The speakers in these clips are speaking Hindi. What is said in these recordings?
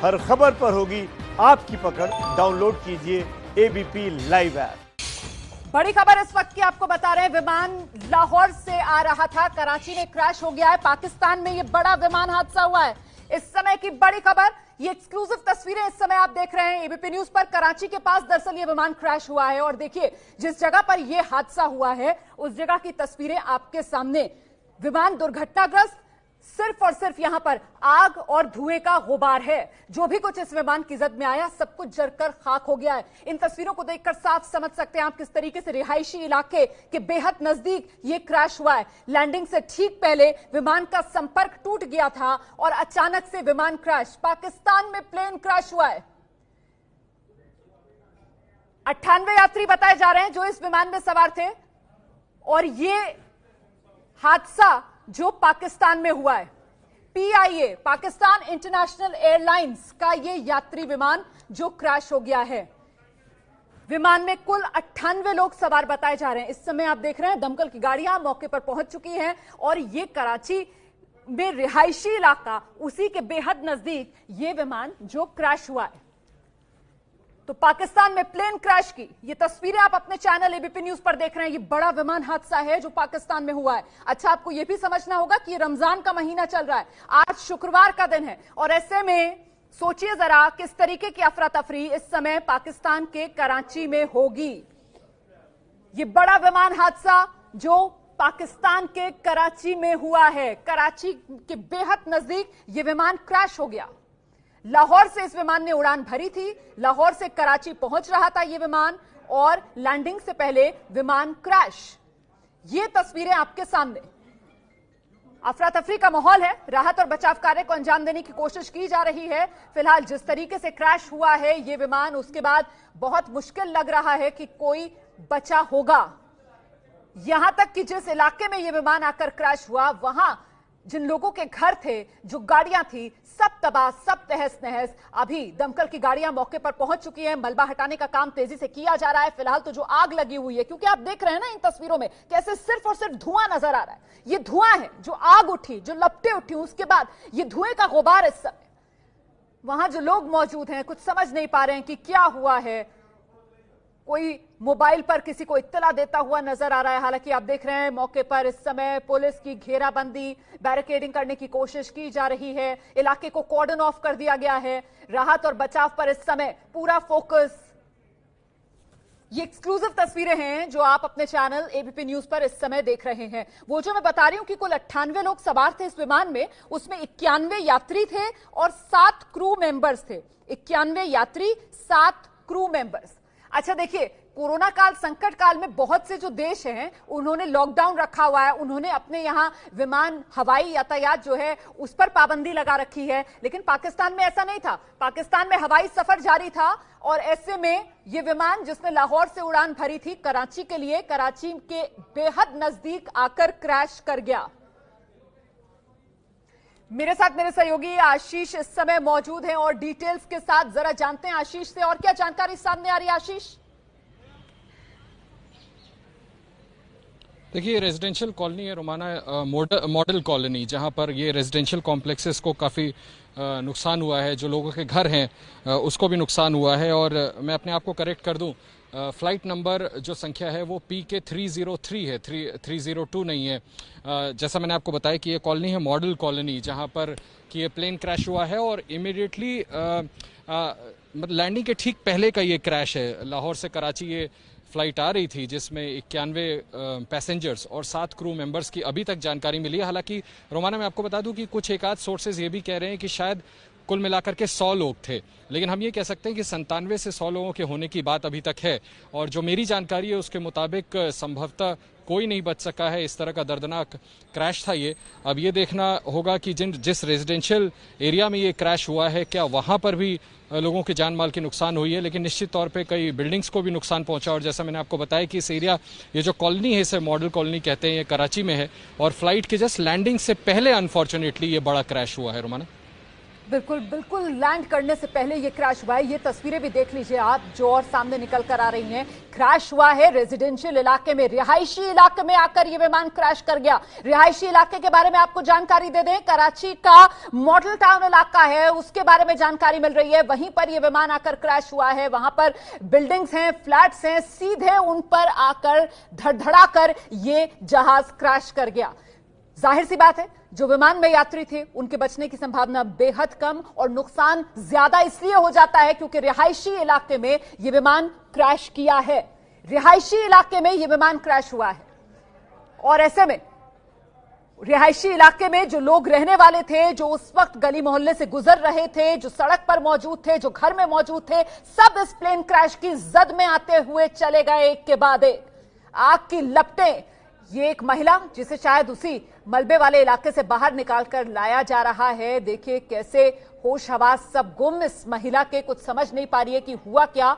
हर खबर पर होगी आपकी पकड़। डाउनलोड कीजिए एबीपी लाइव ऐप। बड़ी खबर इस वक्त की आपको बता रहे हैं। विमान लाहौर से आ रहा था, कराची में क्रैश हो गया है। पाकिस्तान में यह बड़ा विमान हादसा हुआ है। इस समय की बड़ी खबर, ये एक्सक्लूसिव तस्वीरें इस समय आप देख रहे हैं एबीपी न्यूज पर। कराची के पास दरअसल ये विमान क्रैश हुआ है और देखिए जिस जगह पर यह हादसा हुआ है उस जगह की तस्वीरें आपके सामने। विमान दुर्घटनाग्रस्त, सिर्फ और सिर्फ यहां पर आग और धुएं का गुबार है। जो भी कुछ इस विमान की जद में आया सब कुछ जलकर खाक हो गया है। इन तस्वीरों को देखकर साफ समझ सकते हैं आप किस तरीके से रिहायशी इलाके के बेहद नजदीक ये क्रैश हुआ है। लैंडिंग से ठीक पहले विमान का संपर्क टूट गया था और अचानक से विमान क्रैश। पाकिस्तान में प्लेन क्रैश हुआ है। 98 यात्री बताए जा रहे हैं जो इस विमान में सवार थे और ये हादसा जो पाकिस्तान में हुआ है, पीआईए पाकिस्तान इंटरनेशनल एयरलाइंस का ये यात्री विमान जो क्रैश हो गया है। विमान में कुल 98 लोग सवार बताए जा रहे हैं। इस समय आप देख रहे हैं दमकल की गाड़ियां मौके पर पहुंच चुकी हैं और ये कराची में रिहायशी इलाका, उसी के बेहद नजदीक ये विमान जो क्रैश हुआ है। तो पाकिस्तान में प्लेन क्रैश की ये तस्वीरें आप अपने चैनल एबीपी न्यूज पर देख रहे हैं। ये बड़ा विमान हादसा है जो पाकिस्तान में हुआ है। अच्छा, आपको यह भी समझना होगा कि रमजान का महीना चल रहा है, आज शुक्रवार का दिन है और ऐसे में सोचिए जरा किस तरीके की अफरा तफरी इस समय पाकिस्तान के कराची में होगी। ये बड़ा विमान हादसा जो पाकिस्तान के कराची में हुआ है, कराची के बेहद नजदीक ये विमान क्रैश हो गया। लाहौर से इस विमान ने उड़ान भरी थी, लाहौर से कराची पहुंच रहा था यह विमान और लैंडिंग से पहले विमान क्रैश। ये तस्वीरें आपके सामने। अफरा तफरी का माहौल है, राहत और बचाव कार्य को अंजाम देने की कोशिश की जा रही है। फिलहाल जिस तरीके से क्रैश हुआ है यह विमान, उसके बाद बहुत मुश्किल लग रहा है कि कोई बचा होगा। यहां तक कि जिस इलाके में यह विमान आकर क्रैश हुआ वहां जिन लोगों के घर थे, जो गाड़ियां थी, सब तबाह, सब तहस नहस। अभी दमकल की गाड़ियां मौके पर पहुंच चुकी हैं, मलबा हटाने का काम तेजी से किया जा रहा है। फिलहाल तो जो आग लगी हुई है, क्योंकि आप देख रहे हैं ना इन तस्वीरों में कैसे सिर्फ और सिर्फ धुआं नजर आ रहा है। ये धुआं है जो आग उठी, जो लपटें उठी, उसके बाद ये धुएं का गुबार। इस समय वहां जो लोग मौजूद हैं कुछ समझ नहीं पा रहे हैं कि क्या हुआ है। कोई मोबाइल पर किसी को इत्तला देता हुआ नजर आ रहा है। हालांकि आप देख रहे हैं मौके पर इस समय पुलिस की घेराबंदी, बैरिकेडिंग करने की कोशिश की जा रही है। इलाके को कॉर्डन ऑफ कर दिया गया है। राहत और बचाव पर इस समय पूरा फोकस। ये एक्सक्लूसिव तस्वीरें हैं जो आप अपने चैनल एबीपी न्यूज पर इस समय देख रहे हैं। वो जो मैं बता रही हूं कि कुल 98 लोग सवार थे इस विमान में, उसमें 91 यात्री थे और 7 क्रू मेंबर्स थे। 91 यात्री, 7 क्रू मेंबर्स। अच्छा देखिए, कोरोना काल, संकट काल में बहुत से जो देश हैं उन्होंने लॉकडाउन रखा हुआ है, उन्होंने अपने यहां विमान, हवाई यातायात जो है उस पर पाबंदी लगा रखी है। लेकिन पाकिस्तान में ऐसा नहीं था। पाकिस्तान में हवाई सफर जारी था और ऐसे में यह विमान जिसने लाहौर से उड़ान भरी थी कराची के लिए, कराची के बेहद नजदीक आकर क्रैश कर गया। मेरे साथ मेरे सहयोगी आशीष इस समय मौजूद हैं और डिटेल्स के साथ जरा जानते हैं आशीष से और क्या जानकारी सामने आ रही है। आशीष, देखिए रेजिडेंशियल कॉलोनी है रोमाना, मॉडल कॉलोनी, जहां पर ये रेजिडेंशियल कॉम्प्लेक्सेस को काफ़ी नुकसान हुआ है। जो लोगों के घर हैं उसको भी नुकसान हुआ है। और मैं अपने आप को करेक्ट कर दूं, फ्लाइट नंबर जो संख्या है वो PK 303 है, 302 नहीं है। जैसा मैंने आपको बताया कि ये कॉलोनी है मॉडल कॉलोनी, जहां पर कि ये प्लेन क्रैश हुआ है और इमीडिएटली मतलब लैंडिंग के ठीक पहले का ये क्रैश है। लाहौर से कराची ये फ्लाइट आ रही थी जिसमें 91 पैसेंजर्स और 7 क्रू मेंबर्स की अभी तक जानकारी मिली है। हालांकि रोमाना मैं आपको बता दूं कि कुछ एक आध सोर्सेज ये भी कह रहे हैं कि शायद कुल मिलाकर के 100 लोग थे, लेकिन हम ये कह सकते हैं कि 97 से 100 लोगों के होने की बात अभी तक है। और जो मेरी जानकारी है उसके मुताबिक संभवतः कोई नहीं बच सका है। इस तरह का दर्दनाक क्रैश था ये। अब ये देखना होगा कि जिस रेजिडेंशियल एरिया में ये क्रैश हुआ है क्या वहाँ पर भी लोगों के जान माल की नुकसान हुई है। लेकिन निश्चित तौर पे कई बिल्डिंग्स को भी नुकसान पहुंचा। और जैसा मैंने आपको बताया कि इस एरिया, ये जो कॉलोनी है इसे मॉडल कॉलोनी कहते हैं, ये कराची में है और फ्लाइट के जस्ट लैंडिंग से पहले अनफॉर्चुनेटली ये बड़ा क्रैश हुआ है। रोमाना, बिल्कुल बिल्कुल लैंड करने से पहले ये क्रैश हुआ है। ये तस्वीरें भी देख लीजिए आप, जो और सामने निकल कर आ रही हैं। क्रैश हुआ है रेजिडेंशियल इलाके में, रिहायशी इलाके में आकर ये विमान क्रैश कर गया। रिहायशी इलाके के बारे में आपको जानकारी दे दें, कराची का मॉडल टाउन इलाका है, उसके बारे में जानकारी मिल रही है। वहीं पर यह विमान आकर क्रैश हुआ है। वहां पर बिल्डिंग्स हैं, फ्लैट्स हैं, सीधे उन पर आकर धड़धड़ा कर ये जहाज क्रैश कर गया। जाहिर सी बात है, जो विमान में यात्री थे उनके बचने की संभावना बेहद कम, और नुकसान ज्यादा इसलिए हो जाता है क्योंकि रिहायशी इलाके में यह विमान क्रैश किया है। रिहायशी इलाके में यह विमान क्रैश हुआ है, और ऐसे में रिहायशी इलाके में जो लोग रहने वाले थे, जो उस वक्त गली मोहल्ले से गुजर रहे थे, जो सड़क पर मौजूद थे, जो घर में मौजूद थे, सब इस प्लेन क्रैश की जद में आते हुए चले गए एक के बाद एक। आग की लपटें, ये एक महिला जिसे शायद उसी मलबे वाले इलाके से बाहर निकालकर लाया जा रहा है। देखिए कैसे होश हवास सब गुम इस महिला के, कुछ समझ नहीं पा रही है कि हुआ क्या।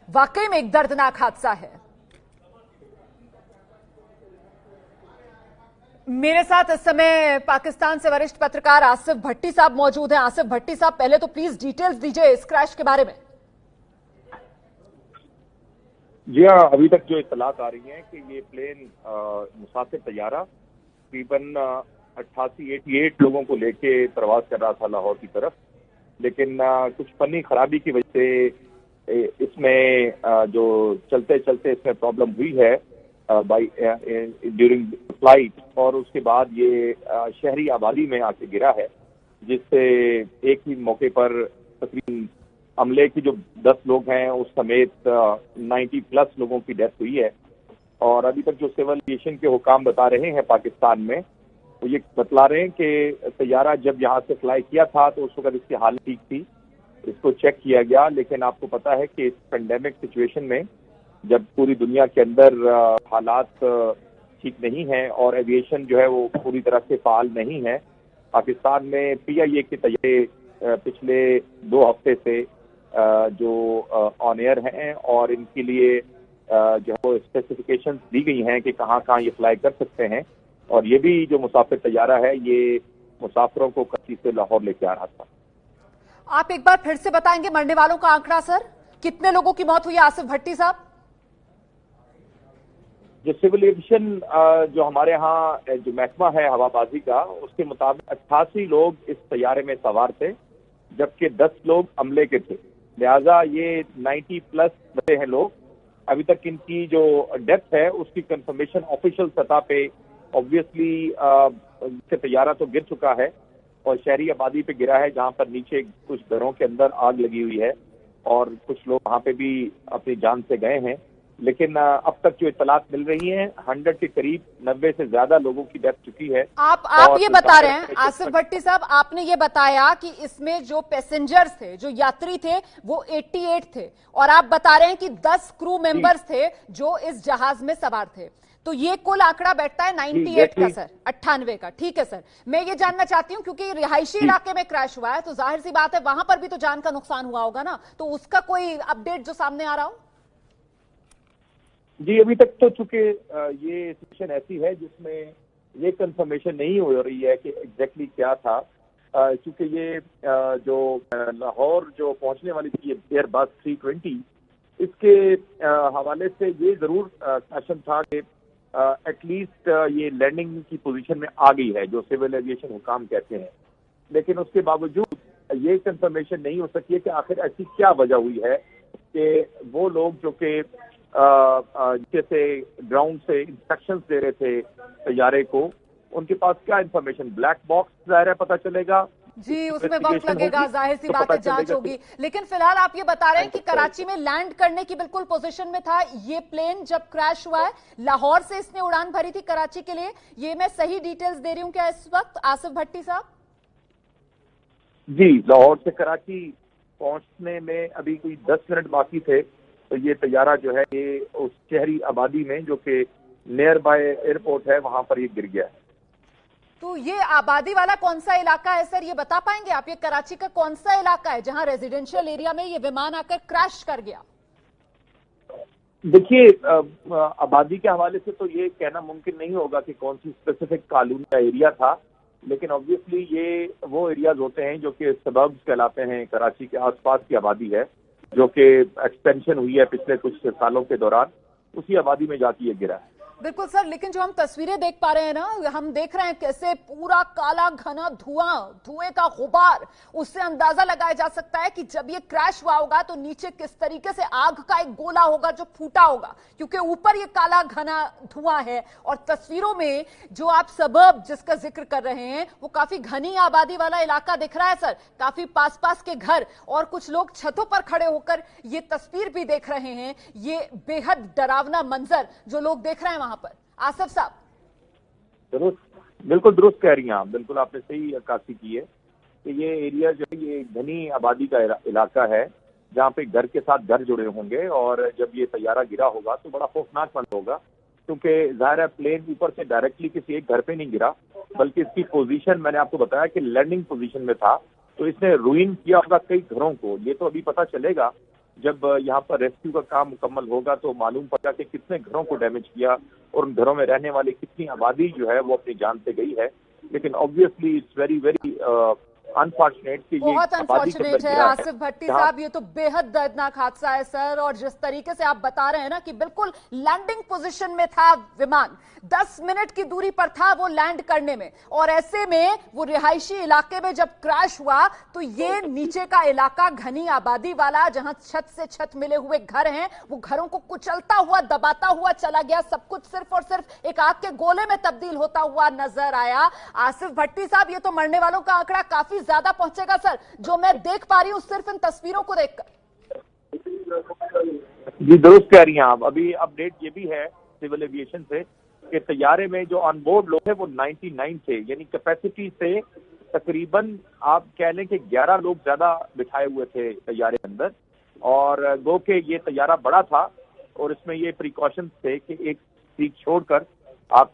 वाकई में एक दर्दनाक हादसा है। मेरे साथ इस समय पाकिस्तान से वरिष्ठ पत्रकार आसिफ भट्टी साहब मौजूद हैं। आसिफ भट्टी साहब, पहले तो प्लीज डिटेल्स दीजिए इस क्रैश के बारे में। जी हाँ, अभी तक जो इत्तलात आ रही है कि ये प्लेन मुसाफिर तैयारा तकरीबन 88 लोगों को लेके प्रवास कर रहा था लाहौर की तरफ, लेकिन कुछ फनी खराबी की वजह से इसमें जो चलते चलते इसमें प्रॉब्लम हुई है ड्यूरिंग फ्लाइट, और उसके बाद ये शहरी आबादी में आके गिरा है, जिससे एक ही मौके पर तकरीबन अमले की जो 10 लोग हैं उस समेत 90+ लोगों की डेथ हुई है। और अभी तक जो सिविल एविएशन के हुकाम बता रहे हैं पाकिस्तान में, वो ये बतला रहे हैं कि तैयारा जब यहाँ से फ्लाई किया था तो उस वक्त इसकी हालत ठीक थी, इसको चेक किया गया। लेकिन आपको पता है कि इस पेंडेमिक सिचुएशन में जब पूरी दुनिया के अंदर हालात ठीक नहीं है और एविएशन जो है वो पूरी तरह से फाल नहीं है, पाकिस्तान में PIA के तैयारे पिछले 2 हफ्ते से जो ऑन एयर हैं, और इनके लिए जो है वो स्पेसिफिकेशंस दी गई हैं कि कहाँ कहाँ ये फ्लाई कर सकते हैं। और ये भी जो मुसाफिर तैयारा है ये मुसाफिरों को कराची से लाहौर लेके आ रहा था। आप एक बार फिर से बताएंगे मरने वालों का आंकड़ा सर, कितने लोगों की मौत हुई है आसिफ भट्टी साहब? जो सिविल एविएशन जो हमारे यहाँ जो महकमा है हवाबाजी का, उसके मुताबिक 88 लोग इस तैयारे में सवार थे, जबकि 10 लोग अमले के थे। लिहाजा ये 90+ बचे हैं लोग। अभी तक इनकी जो डेथ है उसकी कंफर्मेशन ऑफिशियल सतह पे ऑब्वियसली तैयारा तो गिर चुका है और शहरी आबादी पे गिरा है, जहां पर नीचे कुछ घरों के अंदर आग लगी हुई है और कुछ लोग वहां पे भी अपनी जान से गए हैं। लेकिन अब तक जो इत्तलात मिल रही हैं 100 के करीब 90 से ज्यादा लोगों की डेथ चुकी है। आप ये बता रहे हैं आसिफ भट्टी साहब, आपने ये बताया कि इसमें जो पैसेंजर्स थे, जो यात्री थे, वो 88 थे, और आप बता रहे हैं कि 10 क्रू मेंबर्स थे जो इस जहाज में सवार थे, तो ये कुल आंकड़ा बैठता है 98 का सर, 98 का। ठीक है सर, मैं ये जानना चाहती हूँ क्योंकि रिहायशी इलाके में क्रैश हुआ है तो जाहिर सी बात है वहां पर भी तो जान का नुकसान हुआ होगा ना, तो उसका कोई अपडेट जो सामने आ रहा हो? जी, अभी तक तो चूंकि ये सिचुएशन ऐसी है जिसमें ये कंफर्मेशन नहीं हो रही है कि एग्जैक्टली क्या था, क्योंकि ये जो लाहौर जो पहुंचने वाली थी एयरबस 320, इसके हवाले से ये जरूर क्वेश्चन था कि एटलीस्ट ये लैंडिंग की पोजीशन में आ गई है, जो सिविल एविएशन हुकाम कहते हैं। लेकिन उसके बावजूद ये कंफर्मेशन नहीं हो सकी है कि आखिर ऐसी क्या वजह हुई है कि वो लोग जो कि जैसे ग्राउंड से इंस्ट्रक्शंस दे रहे थे तैयारे को, उनके पास क्या इंफॉर्मेशन, ब्लैक बॉक्स जाहिर है पता चलेगा जी, उसमें वक्त लगेगा, जाहिर सी बात है, जांच होगी। लेकिन फिलहाल आप ये बता रहे हैं कि कराची में लैंड करने की बिल्कुल पोजीशन में था ये प्लेन जब क्रैश हुआ है, लाहौर से इसने उड़ान भरी थी कराची के लिए। ये मैं सही डिटेल्स दे रही हूँ क्या इस वक्त आसिफ भट्टी साहब? जी, लाहौर से कराची पहुंचने में अभी कोई 10 मिनट बाकी थे, तो ये तैयारा जो है ये उस शहरी आबादी में जो कि नियर बाय एयरपोर्ट है वहां पर ये गिर गया है। तो ये आबादी वाला कौन सा इलाका है सर, ये बता पाएंगे आप? ये कराची का कौन सा इलाका है जहां रेजिडेंशियल एरिया में ये विमान आकर क्रैश कर गया? देखिए, आबादी के हवाले से तो ये कहना मुमकिन नहीं होगा कि कौन सी स्पेसिफिक कॉलोनी का एरिया था, लेकिन ऑब्वियसली ये वो एरियाज होते हैं जो कि सबर्ब्स कहलाते हैं, कराची के आसपास की आबादी है जो कि एक्सपेंशन हुई है पिछले कुछ सालों के दौरान, उसी आबादी में जाके ये गिरा है। बिल्कुल सर, लेकिन जो हम तस्वीरें देख पा रहे हैं ना, हम देख रहे हैं कैसे पूरा काला घना धुएं का गुबार, उससे अंदाजा लगाया जा सकता है कि जब ये क्रैश हुआ होगा तो नीचे किस तरीके से आग का एक गोला होगा जो फूटा होगा, क्योंकि ऊपर ये काला घना धुआं है। और तस्वीरों में जो आप सबब जिसका जिक्र कर रहे हैं वो काफी घनी आबादी वाला इलाका दिख रहा है सर, काफी पास पास के घर और कुछ लोग छतों पर खड़े होकर ये तस्वीर भी देख रहे हैं। ये बेहद डरावना मंजर जो लोग देख रहे हैं वहां पर। आसिफ साहब, बिल्कुल दुरुस्त कह रही हैं आप, बिल्कुल आपने सही अक्कासी की है कि ये एरिया जो है ये घनी आबादी का इलाका है जहाँ पे घर के साथ घर जुड़े होंगे, और जब ये तैयारा गिरा होगा तो बड़ा खौफनाक मंजर होगा, क्योंकि जाहिर है प्लेन ऊपर से डायरेक्टली किसी एक घर पे नहीं गिरा, बल्कि इसकी पोजीशन मैंने आपको बताया कि लैंडिंग पोजीशन में था, तो इसने रुइन किया होगा कई घरों को। ये तो अभी पता चलेगा जब यहाँ पर रेस्क्यू का काम मुकम्मल होगा तो मालूम पड़ा कि कितने घरों को डैमेज किया और उन घरों में रहने वाली कितनी आबादी जो है वो अपनी जान से गई है। लेकिन obviously it's very very unfortunate कि ये बहुत अनफॉर्चुनेट है आसिफ भट्टी साहब, ये तो बेहद दर्दनाक हादसा है सर। और जिस तरीके से आप बता रहे हैं ना कि बिल्कुल लैंडिंग पोजीशन में था विमान, 10 मिनट की दूरी पर था वो लैंड करने में, और ऐसे में वो रिहायशी इलाके में जब क्रैश हुआ तो ये नीचे का इलाका घनी आबादी वाला जहां छत से छत मिले हुए घर हैं, वो घरों को कुचलता हुआ दबाता हुआ चला गया। सब कुछ सिर्फ और सिर्फ एक आग के गोले में तब्दील होता हुआ नजर आया। आसिफ भट्टी साहब, ये तो मरने वालों का आंकड़ा काफी ज्यादा पहुंचेगा सर, जो मैं देख पा रही हूं सिर्फ इन तस्वीरों को देखकर। जी दुरुस्त कह रही हैं आप। अभी अपडेट ये भी है सिविल एविएशन से कि तैयारे में जो ऑनबोर्ड लोग थे वो 99 थे, यानी कैपेसिटी से तकरीबन आप कह लें कि 11 लोग ज्यादा बिठाए हुए थे तैयारे के अंदर। और गो के ये तैयारा बड़ा था और इसमें ये प्रिकॉशंस थे कि एक सीट छोड़कर आप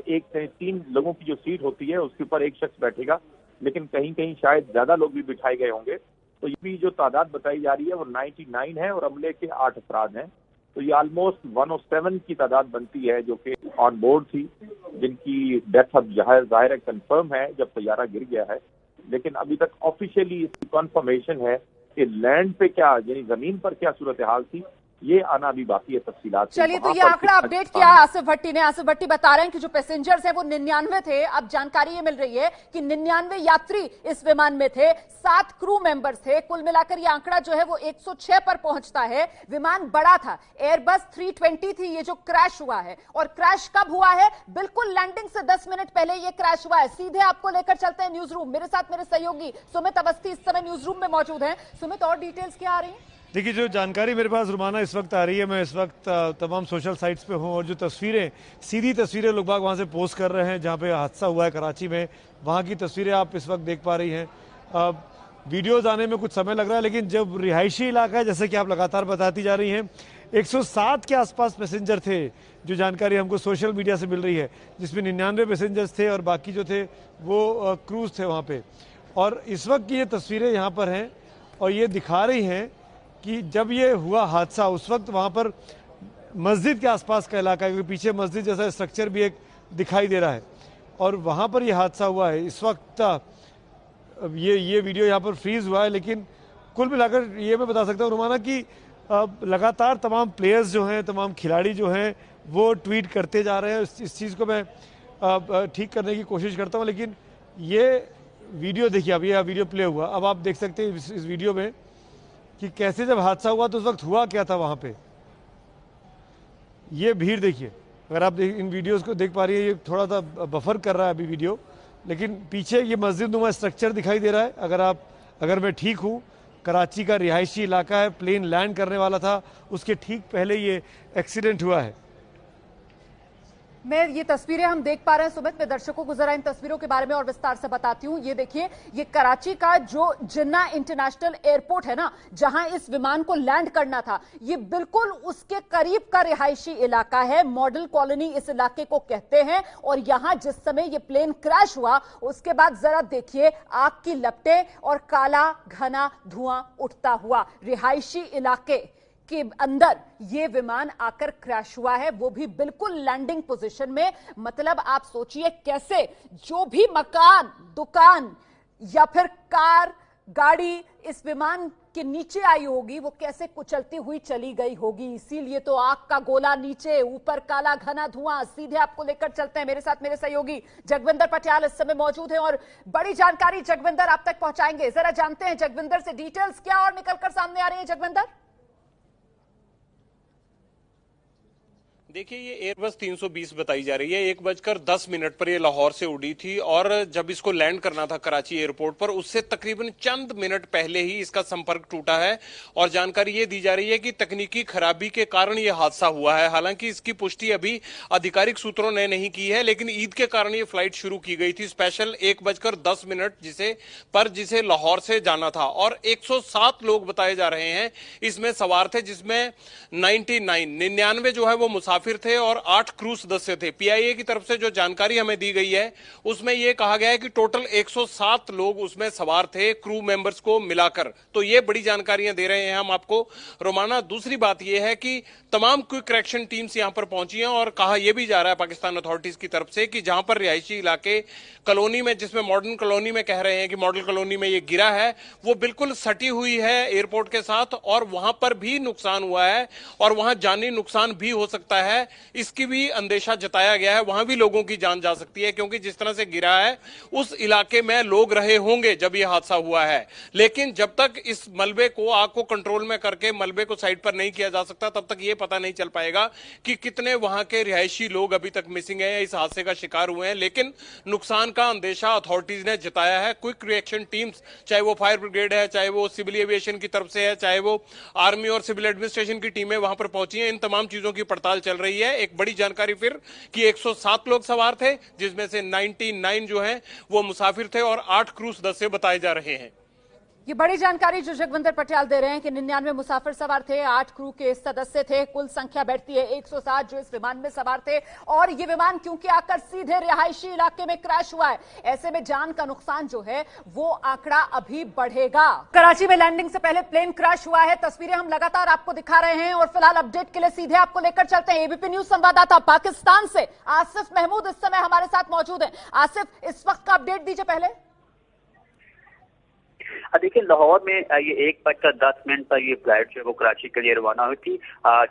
एक से 3 लोगों की जो सीट होती है उसके ऊपर एक शख्स बैठेगा, लेकिन कहीं कहीं शायद ज्यादा लोग भी बिठाए गए होंगे। तो ये भी जो तादाद बताई जा रही है वो 99 है और अमले के 8 अफराद हैं, तो ये ऑलमोस्ट 107 की तादाद बनती है जो कि ऑन बोर्ड थी, जिनकी डेथ अब जाहिर है कंफर्म है जब तैयारा गिर गया है। लेकिन अभी तक ऑफिशियली इसकी कंफर्मेशन है कि लैंड पे क्या, यानी जमीन पर क्या सूरत हाल थी, ये आना भी बाकी है तफसीलात। चलिए, तो ये आंकड़ा अपडेट किया है आसिफ भट्टी ने। आसिफ भट्टी बता रहे हैं कि जो पैसेंजर्स हैं वो 99 थे। अब जानकारी ये मिल रही है कि 99 यात्री इस विमान में थे, 7 क्रू मेंबर्स थे। कुल मिलाकर ये आंकड़ा जो है वो 106 पर पहुंचता है। विमान बड़ा था, एयरबस 320 थी ये जो क्रैश हुआ है। और क्रैश कब हुआ है? बिल्कुल लैंडिंग से 10 मिनट पहले ये क्रैश हुआ है। सीधे आपको लेकर चलते हैं न्यूज रूम। मेरे साथ मेरे सहयोगी सुमित अवस्थी इस समय न्यूज रूम में मौजूद हैं। सुमित, और डिटेल्स क्या आ रही है? देखिए, जो जानकारी मेरे पास रुमाना इस वक्त आ रही है, मैं इस वक्त तमाम सोशल साइट्स पे हूँ और जो तस्वीरें, सीधी तस्वीरें लोग बाग वहाँ से पोस्ट कर रहे हैं जहाँ पे हादसा हुआ है कराची में, वहाँ की तस्वीरें आप इस वक्त देख पा रही हैं। वीडियोज़ आने में कुछ समय लग रहा है, लेकिन जब रिहायशी इलाका है, जैसे कि आप लगातार बताती जा रही हैं, 107 के आसपास पैसेंजर थे, जो जानकारी हमको सोशल मीडिया से मिल रही है, जिसमें 99 पैसेंजर्स थे और बाकी जो थे वो क्रूज थे वहाँ पे। और इस वक्त की ये तस्वीरें यहाँ पर हैं और ये दिखा रही हैं कि जब ये हुआ हादसा उस वक्त वहाँ पर मस्जिद के आसपास का इलाका है, क्योंकि पीछे मस्जिद जैसा स्ट्रक्चर भी एक दिखाई दे रहा है, और वहाँ पर ये हादसा हुआ है। इस वक्त ये वीडियो यहाँ पर फ्रीज हुआ है, लेकिन कुल मिलाकर ये मैं बता सकता हूँ रुमाना कि लगातार तमाम प्लेयर्स जो हैं, तमाम खिलाड़ी जो हैं, वो ट्वीट करते जा रहे हैं। इस चीज़ को मैं ठीक करने की कोशिश करता हूँ, लेकिन ये वीडियो देखिए, अब ये वीडियो प्ले हुआ, अब आप देख सकते हैं इस वीडियो में कि कैसे जब हादसा हुआ तो उस वक्त हुआ क्या था वहाँ पे। ये भीड़ देखिए, अगर आप इन वीडियोस को देख पा रही है, ये थोड़ा सा बफर कर रहा है अभी वीडियो, लेकिन पीछे ये मस्जिद नुमा स्ट्रक्चर दिखाई दे रहा है। अगर मैं ठीक हूँ, कराची का रिहायशी इलाका है, प्लेन लैंड करने वाला था, उसके ठीक पहले ये एक्सीडेंट हुआ है। मैं ये तस्वीरें हम देख पा रहे हैं सुमित, मैं दर्शकों को जरा इन तस्वीरों के बारे में और विस्तार से बताती हूँ। ये देखिए, ये कराची का जो जिन्ना इंटरनेशनल एयरपोर्ट है ना, जहां इस विमान को लैंड करना था, ये बिल्कुल उसके करीब का रिहायशी इलाका है। मॉडल कॉलोनी इस इलाके को कहते हैं। और यहां जिस समय ये प्लेन क्रैश हुआ उसके बाद जरा देखिए, आग की लपटें और काला घना धुआं उठता हुआ रिहायशी इलाके के अंदर ये विमान आकर क्रैश हुआ है, वो भी बिल्कुल लैंडिंग पोजीशन में। मतलब आप सोचिए कैसे जो भी मकान, दुकान या फिर कार, गाड़ी इस विमान के नीचे आई होगी वो कैसे कुचलती हुई चली गई होगी। इसीलिए तो आग का गोला नीचे, ऊपर काला घना धुआं। सीधे आपको लेकर चलते हैं, मेरे साथ मेरे सहयोगी जगविंदर पटियाल इस समय मौजूद हैं और बड़ी जानकारी जगविंदर आप तक पहुंचाएंगे। जरा जानते हैं जगविंदर से डिटेल्स क्या और निकलकर सामने आ रही है। जगविंदर, देखिए, ये एयरबस 320 बताई जा रही है। 1:10 पर ये लाहौर से उड़ी थी और जब इसको लैंड करना था कराची एयरपोर्ट पर, उससे तकरीबन चंद मिनट पहले ही इसका संपर्क टूटा है और जानकारी ये दी जा रही है कि तकनीकी खराबी के कारण ये हादसा हुआ है। हालांकि इसकी पुष्टि अभी आधिकारिक सूत्रों ने नहीं की है, लेकिन ईद के कारण ये फ्लाइट शुरू की गई थी स्पेशल 1:10 जिसे लाहौर से जाना था और 107 लोग बताए जा रहे हैं इसमें सवार थे, जिसमें 99 जो है वो मुसाफिर थे और 8 क्रू सदस्य थे। पीआईए की तरफ से जो जानकारी हमें दी गई है उसमें यह कहा गया है कि टोटल 107 लोग उसमें सवार थे, क्रू मेंबर्स को मिलाकर। तो ये बड़ी जानकारियां दे रहे हैं हम आपको, रोमाना। दूसरी बात यह है कि तमाम क्विक रिएक्शन टीम्स यहां पर पहुंची हैं और कहा यह भी जा रहा है पाकिस्तान अथॉरिटीज की तरफ से कि जहां पर रिहायशी इलाके कॉलोनी में, जिसमें मॉडर्न कॉलोनी में कह रहे हैं कि मॉडल कॉलोनी में ये गिरा है, वो बिल्कुल सटी हुई है एयरपोर्ट के साथ और वहां पर भी नुकसान हुआ है और वहां जानी नुकसान भी हो सकता है, इसकी भी अंदेशा जताया गया है। वहां भी लोगों की जान जा सकती है क्योंकि जिस तरह से गिरा है उस इलाके में लोग रहे होंगे जब यह हादसा हुआ है। लेकिन जब तक इस मलबे को, आग को कंट्रोल में करके मलबे को साइड पर नहीं किया जा सकता, तब तक यह पता नहीं चल पाएगा कि कितने वहां के रिहायशी लोग अभी तक मिसिंग हैं, इस हादसे का शिकार हुए हैं। लेकिन नुकसान का अंदेशा अथॉरिटीज ने जताया है। क्विक रिएक्शन टीम्स, चाहे वो फायर ब्रिगेड है, चाहे वो सिविल एविएशन की तरफ से है, चाहे वो आर्मी और सिविल एडमिनिस्ट्रेशन की टीमें वहां पर पहुंची हैं, इन तमाम चीजों की पड़ताल चल रही है। एक बड़ी जानकारी फिर कि 107 लोग सवार थे, जिसमें से 99 जो हैं वो मुसाफिर थे और 8 क्रू सदस्य बताए जा रहे हैं। ये बड़ी जानकारी जो जगविंदर पटियाल दे रहे हैं कि 99 मुसाफिर सवार थे, 8 क्रू के सदस्य थे, कुल संख्या बैठती है 107 जो इस विमान में सवार थे। और ये विमान क्योंकि आकर सीधे रिहायशी इलाके में क्रैश हुआ है, ऐसे में जान का नुकसान जो है वो आंकड़ा अभी बढ़ेगा। कराची में लैंडिंग से पहले प्लेन क्रैश हुआ है, तस्वीरें हम लगातार आपको दिखा रहे हैं और फिलहाल अपडेट के लिए सीधे आपको लेकर चलते हैं। एबीपी न्यूज संवाददाता पाकिस्तान से आसिफ महमूद इस समय हमारे साथ मौजूद है। आसिफ, इस वक्त का अपडेट दीजिए पहले। देखिए, लाहौर में ये 1:10 पर ये फ्लाइट जो है वो कराची के लिए रवाना हुई थी।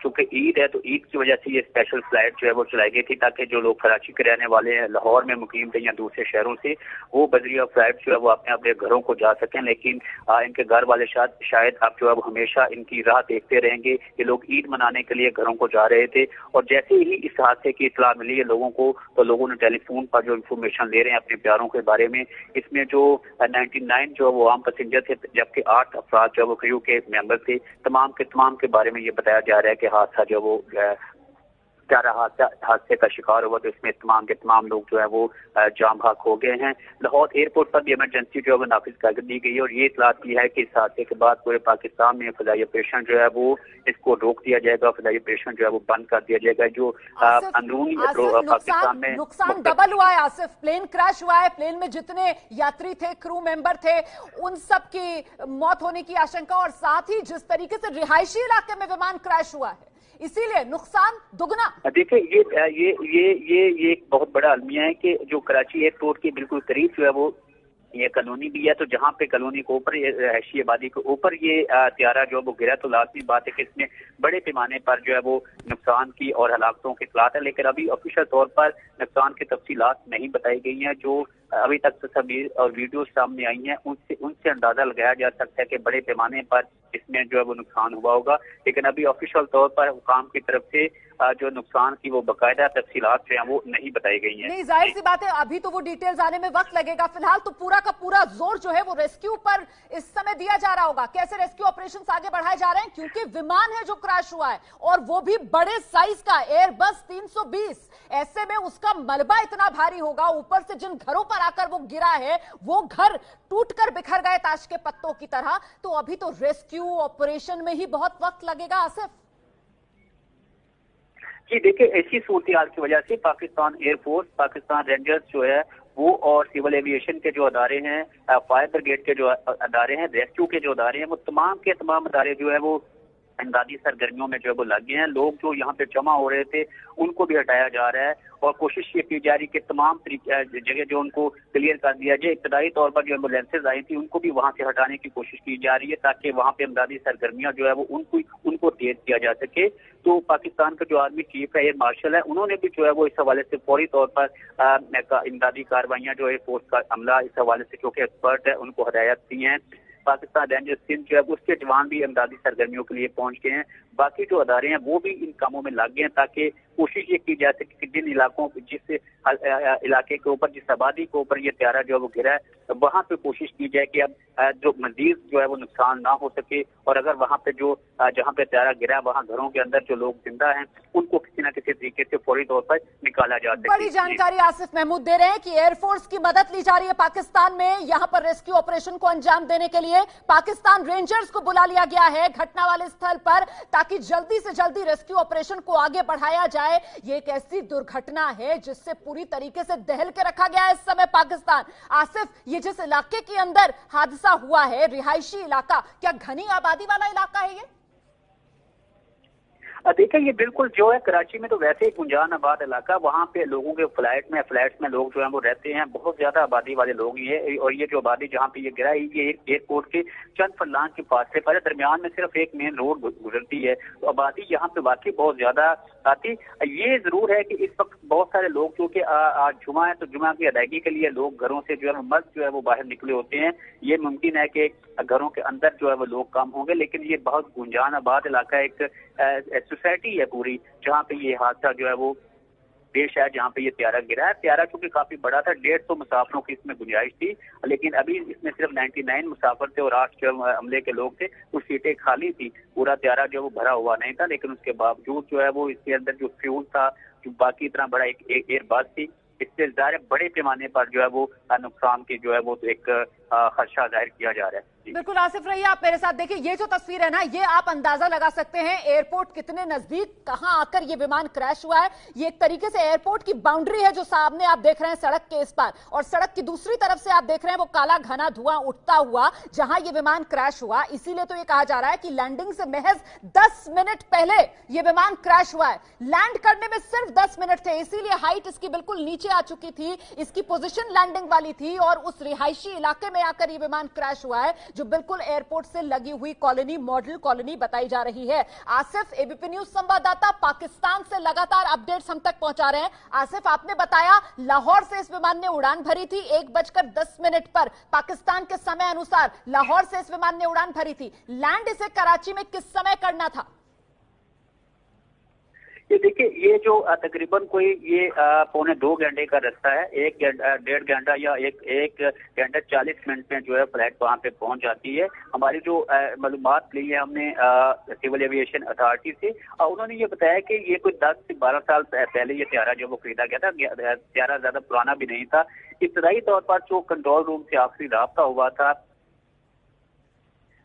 चूंकि ईद है तो ईद की वजह से ये स्पेशल फ्लाइट जो है वो चलाई गई थी ताकि जो लोग कराची के रहने वाले हैं, लाहौर में मुकीम थे या दूसरे शहरों से, वो बजरिया फ्लाइट जो है वो अपने अपने घरों को जा सकें। लेकिन इनके घर वाले शायद अब जो है वो हमेशा इनकी राह देखते रहेंगे। ये लोग ईद मनाने के लिए घरों को जा रहे थे और जैसे ही इस हादसे की इत्तला मिली है लोगों को, तो लोगों ने टेलीफोन पर जो इन्फॉर्मेशन ले रहे हैं अपने प्यारों के बारे में। इसमें जो 99 जो वो आम पैसेंजर थे, जबकि 8 अफराद जो वो क्रू के मेंबर थे। तमाम के बारे में ये बताया जा रहा है कि हादसा जो वो क्या रहा, हादसे का शिकार हुआ तो इसमें तमाम के तमाम लोग जो है वो जाम भाग हो गए हैं। लाहौर एयरपोर्ट पर भी इमरजेंसी जो है वो नाफिज कर दी गई है और ये इतला दी है कि इस हादसे के बाद पूरे पाकिस्तान में फजाई ऑपरेशन जो है वो इसको रोक दिया जाएगा, फजाई ऑपरेशन जो है वो बंद कर दिया जाएगा। जो अंदरूनी पाकिस्तान में नुकसान डबल हुआ है। आसिफ, प्लेन क्रैश हुआ है, प्लेन में जितने यात्री थे, क्रू मेंबर थे, उन सब की मौत होने की आशंका और साथ ही जिस तरीके से रिहायशी इलाके में विमान क्रैश हुआ है, इसीलिए नुकसान दुगना। देखिए, ये एक बहुत बड़ा अलमिया है कि जो कराची एयरपोर्ट के बिल्कुल करीब जो है वो ये कॉलोनी भी है, तो जहाँ पे कॉलोनी के ऊपर, रहशी आबादी के ऊपर ये त्यारा जो है वो गिरा, तो लाजमी बात है कि इसमें बड़े पैमाने पर जो है वो नुकसान की और हलाकतों की इत्तलात है। लेकिन अभी ऑफिशियल तौर पर नुकसान की तफसीलात नहीं बताई गई हैं। जो अभी तक तस्वीर और वीडियो सामने आई हैं उनसे अंदाजा लगाया जा सकता है कि बड़े पैमाने पर इसमें जो है वो नुकसान हुआ होगा। लेकिन अभी ऑफिशियल तौर पर हुकाम की तरफ से जो नुकसान की वो बाकायदा तफसीलात जो है वो नहीं बताई गई हैं। नहीं, जाहिर सी बात है अभी तो वो डिटेल्स आने में वक्त लगेगा। फिलहाल तो पूरा का पूरा जोर जो है वो रेस्क्यू पर इस समय दिया जा रहा होगा। कैसे रेस्क्यू ऑपरेशंस आगे बढ़ाए जा रहे हैं, क्योंकि विमान है जो क्रैश हुआ है और वो भी बड़े साइज का एयरबस 320। ऐसे में उसका मलबा इतना भारी होगा, ऊपर से जिन घरों पर आकर वो गिरा है वो घर टूटकर बिखर गए ताश के पत्तों की तरह। तो अभी तो रेस्क्यू ऑपरेशन में ही बहुत वक्त लगेगा। आसिफ जी, देखिए, ऐसी सूरत की वजह से पाकिस्तान एयरफोर्स, पाकिस्तान रेंजर्स जो है वो और सिविल एविएशन के जो अदारे हैं, फायर ब्रिगेड के जो अदारे हैं, रेस्क्यू के जो अदारे हैं, वो तमाम के तमाम अदारे जो है वो इमदादी सरगर्मियों में जो है वो लग गए हैं। लोग जो यहाँ पे जमा हो रहे थे उनको भी हटाया जा रहा है और कोशिश ये की जा रही कि तमाम जगह जो उनको क्लियर कर दिया जाए। इब्तदाई तौर पर जो एम्बुलेंसेज आई थी उनको भी वहां से हटाने की कोशिश की जा रही है ताकि वहां पे इमदादी सरगर्मियां जो है वो उनको तेज किया जा सके। तो पाकिस्तान का जो आर्मी चीफ है, एयर मार्शल है, उन्होंने भी जो है वो इस हवाले से फौरी तौर पर इमदादी कार्रवाइयां जो है फोर्स का अमला इस हवाले से जो कि एक्सपर्ट है उनको हदायत दी हैं। पाकिस्तान रेंजर्स सिंध जो है उसके जवान भी इमदादी सरगर्मियों के लिए पहुंच गए हैं। बाकी जो अदारे हैं वो भी इन कामों में लग गए हैं ताकि कोशिश ये की जा सके कि जिन इलाकों जिस इलाके के ऊपर, जिस आबादी के ऊपर ये त्यारा जो है वो गिरा है वहां पे कोशिश की जाए कि अब जो मजीद जो है वो नुकसान ना हो सके और अगर वहां पे जो जहां पे त्यारा गिरा है वहां घरों के अंदर जो लोग जिंदा हैं उनको किसी न किसी तरीके से फौरी तौर पर निकाला जा सके। बड़ी जानकारी आसिफ महमूद दे रहे हैं कि एयरफोर्स की मदद ली जा रही है पाकिस्तान में यहां पर रेस्क्यू ऑपरेशन को अंजाम देने के लिए। पाकिस्तान रेंजर्स को बुला लिया गया है घटना वाले स्थल पर ताकि जल्दी से जल्दी रेस्क्यू ऑपरेशन को आगे बढ़ाया जाए। ये एक ऐसी दुर्घटना है जिससे पूरी तरीके से दहल के रखा गया है इस समय पाकिस्तान। आसिफ, ये जिस इलाके के अंदर हादसा हुआ है, रिहायशी इलाका, क्या घनी आबादी वाला इलाका है ये? देखिए ये बिल्कुल जो है कराची में तो वैसे ही गुंजान आबाद इलाका, वहाँ पे लोगों के फ्लैट्स में लोग जो है वो रहते हैं, बहुत ज्यादा आबादी वाले लोग ये। और ये जो आबादी जहाँ पे ये गिरा है ये एयरपोर्ट के चंद फरलांग के फासले पर है, दरमियान में सिर्फ एक मेन रोड गुजरती है, तो आबादी यहाँ पे वाकई बहुत ज्यादा आती। ये जरूर है कि इस वक्त बहुत सारे लोग क्योंकि आज जुमा है तो जुमा की अदायगी के लिए लोग घरों से जो है मर्द जो है वो बाहर निकले होते हैं। ये मुमकिन है कि घरों के अंदर जो है वो लोग कम होंगे, लेकिन ये बहुत गुंजान आबाद इलाका, एक सोसाइटी है पूरी जहाँ पे ये हादसा जो है वो पेश है, जहाँ पे ये त्यारा गिरा है। त्यारा चूंकि काफी बड़ा था, 150 मुसाफिरों की इसमें गुंजाइश थी, लेकिन अभी इसमें सिर्फ 99 मुसाफिर थे और 8 जो अमले के लोग थे, कुछ सीटें खाली थी, पूरा त्यारा जो वो भरा हुआ नहीं था। लेकिन उसके बावजूद जो है वो इसके अंदर जो फ्यूल था, जो बाकी इतना बड़ा एक एयरबस थी, इससे ज़ाहिर बड़े पैमाने पर जो है वो नुकसान की जो है वो एक खदशा जाहिर किया जा रहा है। बिल्कुल आसिफ रहिए आप मेरे साथ। देखिए ये जो तस्वीर है ना, ये आप अंदाजा लगा सकते हैं एयरपोर्ट कितने नजदीक, कहां आकर ये विमान क्रैश हुआ है। ये एक तरीके से एयरपोर्ट की बाउंड्री है जो सामने आप देख रहे हैं सड़क के इस पार, और सड़क की दूसरी तरफ से आप देख रहे हैं वो काला घना धुआं उठता हुआ जहां ये विमान क्रैश हुआ। इसीलिए तो ये कहा जा रहा है कि लैंडिंग से महज 10 मिनट पहले ये विमान क्रैश हुआ है। लैंड करने में सिर्फ 10 मिनट थे, इसीलिए हाइट इसकी बिल्कुल नीचे आ चुकी थी, इसकी पोजीशन लैंडिंग वाली थी और उस रिहायशी इलाके में आकर ये विमान क्रैश हुआ है जो बिल्कुल एयरपोर्ट से लगी हुई कॉलोनी, मॉडल कॉलोनी बताई जा रही है। आसिफ, एबीपी न्यूज संवाददाता पाकिस्तान से लगातार अपडेट्स हम तक पहुंचा रहे हैं। आसिफ, आपने बताया लाहौर से इस विमान ने उड़ान भरी थी 1:10 पर पाकिस्तान के समय अनुसार लाहौर से इस विमान ने उड़ान भरी थी। लैंड इसे कराची में किस समय करना था? ये देखिए ये जो तकरीबन कोई ये 2.25 घंटे का रास्ता है, 1.5 घंटा या एक घंटा 40 मिनट में जो है फ्लाइट वहाँ पे पहुँच जाती है। हमारी जो मालूमात ली है हमने सिविल एविएशन अथॉरिटी से, उन्होंने ये बताया कि ये कोई 10 से 12 साल पहले ये त्यारा जो वो खरीदा गया था। त्यारा ज्यादा पुराना भी नहीं था। इब्तदाई तौर पर जो कंट्रोल रूम से आखिरी राब्ता हुआ था,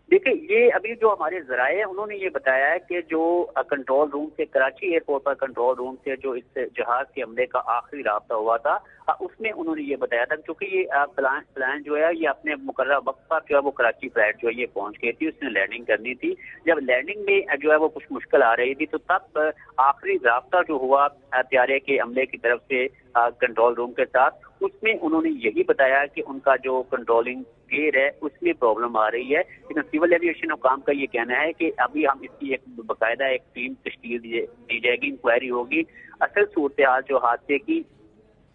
देखिए ये अभी जो हमारे जराए हैं उन्होंने ये बताया है कि जो कंट्रोल रूम से, कराची एयरपोर्ट पर कंट्रोल रूम से जो इस जहाज के हमले का आखिरी राब्ता हुआ था, उसमें उन्होंने ये बताया था क्योंकि ये प्लान जो है ये अपने मुकर्रर वक्त पर जो है वो कराची फ्लाइट जो है ये पहुंच गई थी, उसने लैंडिंग करनी थी। जब लैंडिंग में जो है वो कुछ मुश्किल आ रही थी तो तब आखिरी राब्ता जो हुआ त्यारे के हमले की तरफ से कंट्रोल रूम के साथ, उसमें उन्होंने यही बताया कि उनका जो कंट्रोलिंग गेयर है उसमें प्रॉब्लम आ रही है। लेकिन सिविल एविएशन हुकाम का ये कहना है कि अभी हम इसकी एक बाकायदा एक टीम तश्कील दी जाएगी, इंक्वायरी होगी, असल सूरत हाल जो हादसे की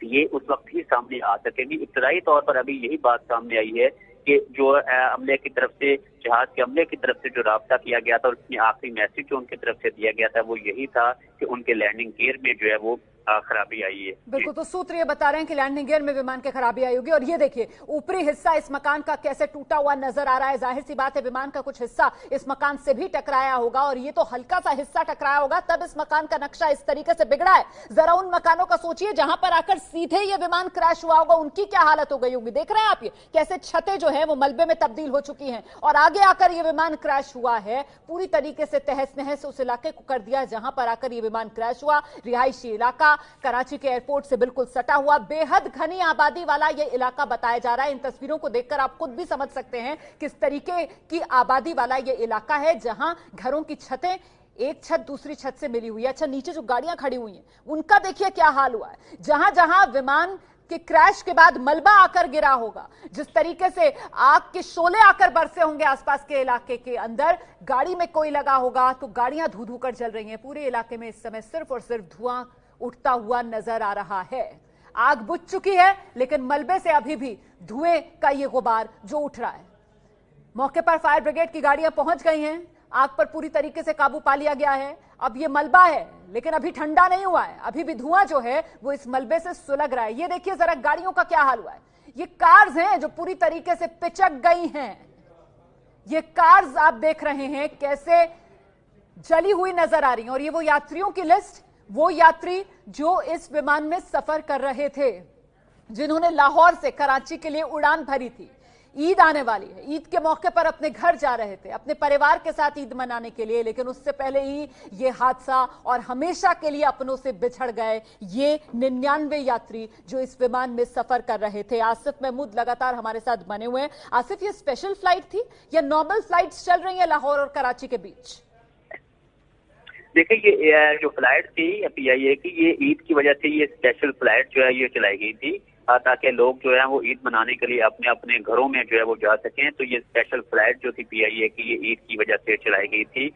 ये उस वक्त ही सामने आ सकेगी। इब्तदाई तौर पर अभी यही बात सामने आई है कि जो हमले की तरफ से, जहाज के हमले की तरफ से जो राब्ता किया गया था, उसमें आखिरी मैसेज जो उनकी तरफ से दिया गया था वो यही था कि उनके लैंडिंग गियर में जो है वो खराबी आई है। बिल्कुल, तो सूत्र ये बता रहे हैं कि लैंडिंग गियर में विमान की खराबी आई होगी। और ये देखिए ऊपरी हिस्सा इस मकान का कैसे टूटा हुआ नजर आ रहा है। जाहिर सी बात है विमान का कुछ हिस्सा इस मकान से भी टकराया होगा और ये तो हल्का सा हिस्सा टकराया होगा, तब इस मकान का नक्शा इस तरीके से बिगड़ा है। जरा उन मकानों का सोचिए जहां पर आकर सीधे ये विमान क्रैश हुआ होगा, उनकी क्या हालत हो गई होगी। देख रहे हैं आप ये कैसे छतें जो है वो मलबे में तब्दील हो चुकी हैं और आगे आगे आकर ये विमान क्रैश हुआ है, पूरी तरीके से तहस नहस उस इलाके को कर दिया जहां पर आकर ये विमान क्रैश हुआ। रिहायशी इलाका कराची के एयरपोर्ट से बिल्कुल सटा हुआ, बेहद घनी आबादी वाला ये इलाका बताया जा रहा है। इन तस्वीरों को देखकर आप खुद भी समझ सकते हैं किस तरीके की आबादी वाला ये इलाका है, जहां घरों की छतें एक छत दूसरी छत से मिली हुई है। अच्छा, नीचे जो गाड़ियां खड़ी हुई हैं उनका देखिए क्या हाल हुआ है। जहां जहां विमान के क्रैश के बाद मलबा आकर गिरा होगा, जिस तरीके से आग के शोले आकर बरसे होंगे आसपास के इलाके के अंदर, गाड़ी में कोई लगा होगा तो गाड़ियां धू धू कर जल रही हैं। पूरे इलाके में इस समय सिर्फ और सिर्फ धुआं उठता हुआ नजर आ रहा है। आग बुझ चुकी है लेकिन मलबे से अभी भी धुएं का ये गुबार जो उठ रहा है। मौके पर फायर ब्रिगेड की गाड़ियां पहुंच गई हैं, आग पर पूरी तरीके से काबू पा लिया गया है। अब ये मलबा है लेकिन अभी ठंडा नहीं हुआ है, अभी भी धुआं जो है वो इस मलबे से सुलग रहा है। ये देखिए जरा गाड़ियों का क्या हाल हुआ है। ये कार्स हैं जो पूरी तरीके से पिचक गई हैं। ये कार्स आप देख रहे हैं कैसे जली हुई नजर आ रही हैं। और ये वो यात्रियों की लिस्ट, वो यात्री जो इस विमान में सफर कर रहे थे, जिन्होंने लाहौर से कराची के लिए उड़ान भरी थी। ईद आने वाली है, ईद के मौके पर अपने घर जा रहे थे, अपने परिवार के साथ ईद मनाने के लिए, लेकिन उससे पहले ही ये हादसा और हमेशा के लिए अपनों से बिछड़ गए ये 99 यात्री जो इस विमान में सफर कर रहे थे। आसिफ महमूद लगातार हमारे साथ बने हुए हैं। आसिफ, ये स्पेशल फ्लाइट थी या नॉर्मल फ्लाइट्स चल रही है लाहौर और कराची के बीच? देखिए, ये जो फ्लाइट थी PIA की, ये ईद की वजह से ये स्पेशल फ्लाइट जो है ये चलाई गई थी ताकि लोग जो है वो ईद मनाने के लिए अपने अपने घरों में जो है वो जा सकें। तो ये स्पेशल फ्लाइट जो थी PIA की, ये ईद की वजह से चलाई गई थी।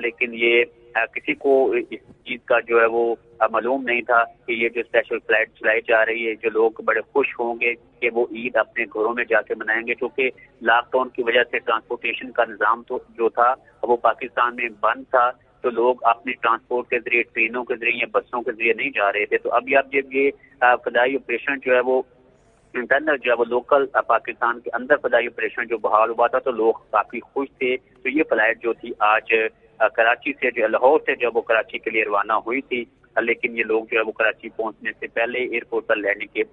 लेकिन ये किसी को इस चीज का जो है वो मालूम नहीं था कि ये जो स्पेशल फ्लाइट चलाई जा रही है, जो लोग बड़े खुश होंगे कि वो ईद अपने घरों में जाके मनाएंगे। क्योंकि लॉकडाउन की वजह से ट्रांसपोर्टेशन का निजाम तो जो था वो पाकिस्तान में बंद था, तो लोग अपने ट्रांसपोर्ट के जरिए, ट्रेनों के जरिए, बसों के जरिए नहीं जा रहे थे। तो अभी आप जब ये फदाई ऑपरेशन जो है वो इंटरनल जो है वो लोकल पाकिस्तान के अंदर फदाई ऑपरेशन जो बहाल हुआ था, तो लोग काफी खुश थे। तो ये फ्लाइट जो थी आज कराची से, जो लाहौर से जो वो कराची के लिए रवाना हुई थी, लेकिन ये लोग जो है वो कराची पहुंचने से पहले, एयरपोर्ट पर लैंडिंग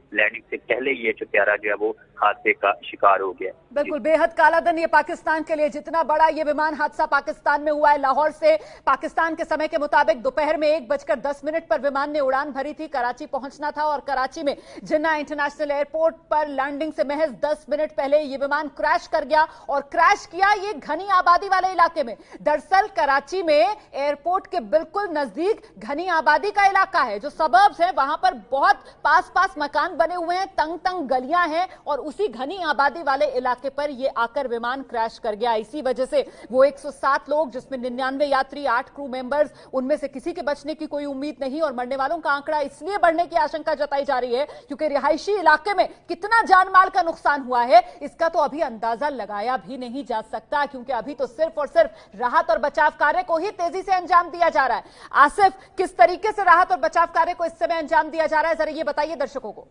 से पहले ये जो प्यारा जो है वो हादसे का शिकार हो गया। बिल्कुल बेहद काला दिन ये पाकिस्तान के लिए। जितना बड़ा ये विमान हादसा पाकिस्तान में हुआ है, लाहौर से पाकिस्तान के समय के मुताबिक दोपहर में 1:10 पर विमान ने उड़ान भरी थी, कराची पहुंचना था और कराची में जिन्ना इंटरनेशनल एयरपोर्ट पर लैंडिंग से महज 10 मिनट पहले ये विमान क्रैश कर गया। और क्रैश किया ये घनी आबादी वाले इलाके में। दरअसल कराची में एयरपोर्ट के बिल्कुल नजदीक घनी आबादी का इलाका है, जो सबर्ब्स है, वहां पर बहुत पास पास मकान बने हुए हैं, तंग तंग गलियां हैं और उसी घनी आबादी वाले इलाके पर यह आकर विमान क्रैश कर गया। इसी वजह से वो 107 लोग, जिसमें 99 यात्री, 8 क्रू मेंबर्स, उनमें से किसी के बचने की कोई उम्मीद नहीं। और मरने वालों का आंकड़ा इसलिए बढ़ने की आशंका जताई जा रही है क्योंकि रिहायशी इलाके में कितना जान माल का नुकसान हुआ है इसका तो अभी अंदाजा लगाया भी नहीं जा सकता, क्योंकि अभी तो सिर्फ और सिर्फ राहत और बचाव कार्य को ही तेजी से अंजाम दिया जा रहा है। आसिफ, किस तरीके से राहत और बचाव कार्य को इस समय अंजाम दिया जा रहा है, जरा ये बताइए दर्शकों को।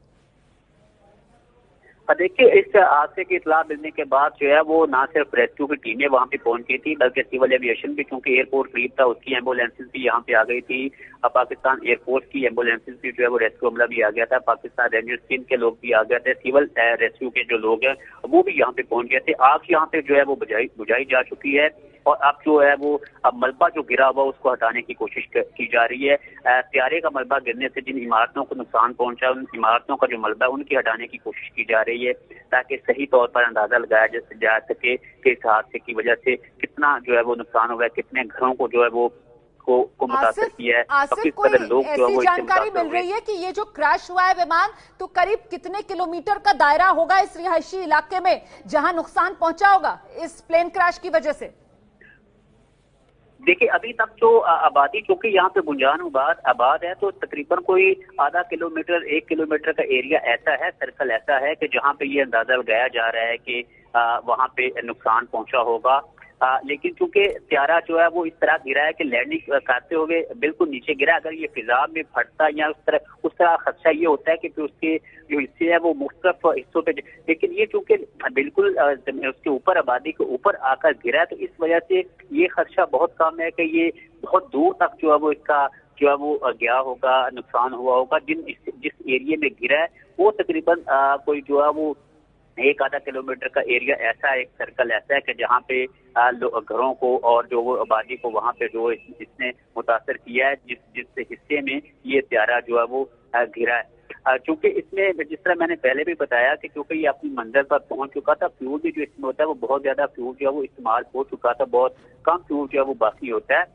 देखिए, इस हादसे की इतला मिलने के बाद जो है वो ना सिर्फ रेस्क्यू की टीमें वहां पे पहुंच गई थी, बल्कि सिविल एविएशन भी, क्योंकि एयरपोर्ट करीब था, उसकी एम्बुलेंसेज भी यहाँ पे आ गई थी। पाकिस्तान एयरफोर्स की एम्बुलेंसेज भी जो है वो रेस्क्यू अमला भी आ गया था, पाकिस्तान रेंजर्स टीम के लोग भी आ गए थे, सिविल रेस्क्यू के जो लोग हैं वो भी यहाँ पे पहुंच गए थे। आग यहाँ पे जो है वो बुझाई जा चुकी है और अब जो है वो अब मलबा जो गिरा हुआ उसको हटाने की कोशिश की जा रही है। त्यारे का मलबा गिरने से जिन इमारतों को नुकसान पहुंचा, उन इमारतों का जो मलबा उनकी हटाने की कोशिश की जा रही है, ताकि सही तौर पर अंदाजा लगाया जा सके कि इस हादसे की वजह से कितना जो है वो नुकसान हुआ है, कितने घरों को जो है वो को मुतासिर किया है। आसिफ, कोई ऐसी जानकारी मिल रही है कि ये जो क्रैश हुआ है विमान, तो करीब कितने किलोमीटर का दायरा होगा इस रिहायशी इलाके में जहां नुकसान पहुंचा होगा इस प्लेन क्रैश की वजह से? देखिए, अभी तक जो आबादी, क्योंकि यहाँ पे गुंजान आबाद है, तो तकरीबन कोई आधा किलोमीटर 1 किलोमीटर का एरिया ऐसा है, सर्कल ऐसा है कि जहाँ पे ये अंदाजा लगाया जा रहा है कि वहाँ पे नुकसान पहुंचा होगा। लेकिन चूंकि त्यारा जो है वो इस तरह गिरा है कि लैंडिंग करते हुए बिल्कुल नीचे गिरा। अगर ये फिजा में फटता या उस तरह खदशा ये होता है कि फिर उसके जो हिस्से है वो मुख्तलिफ हिस्सों पे, लेकिन ये चूंकि बिल्कुल उसके ऊपर, आबादी के ऊपर आकर गिरा है, तो इस वजह से ये खदशा बहुत कम है कि ये बहुत दूर तक जो है वो इसका जो है वो गया होगा, नुकसान हुआ होगा। जिस एरिया में गिरा है वो तकरीबन कोई जो है वो एक आधा किलोमीटर का एरिया ऐसा है, एक सर्कल ऐसा है कि जहाँ पे घरों को और जो वो आबादी को वहाँ पे जो इसने मुतासर किया है, जिस हिस्से में ये त्यारा जो है वो घिरा है। चूंकि इसमें जिस तरह मैंने पहले भी बताया कि क्योंकि ये अपनी मंजिल पर पहुंच चुका था, फ्यूल भी जो इसमें होता है वो बहुत ज्यादा फ्यूल जो है वो इस्तेमाल हो चुका था, बहुत कम फ्यूल जो है वो बाकी होता है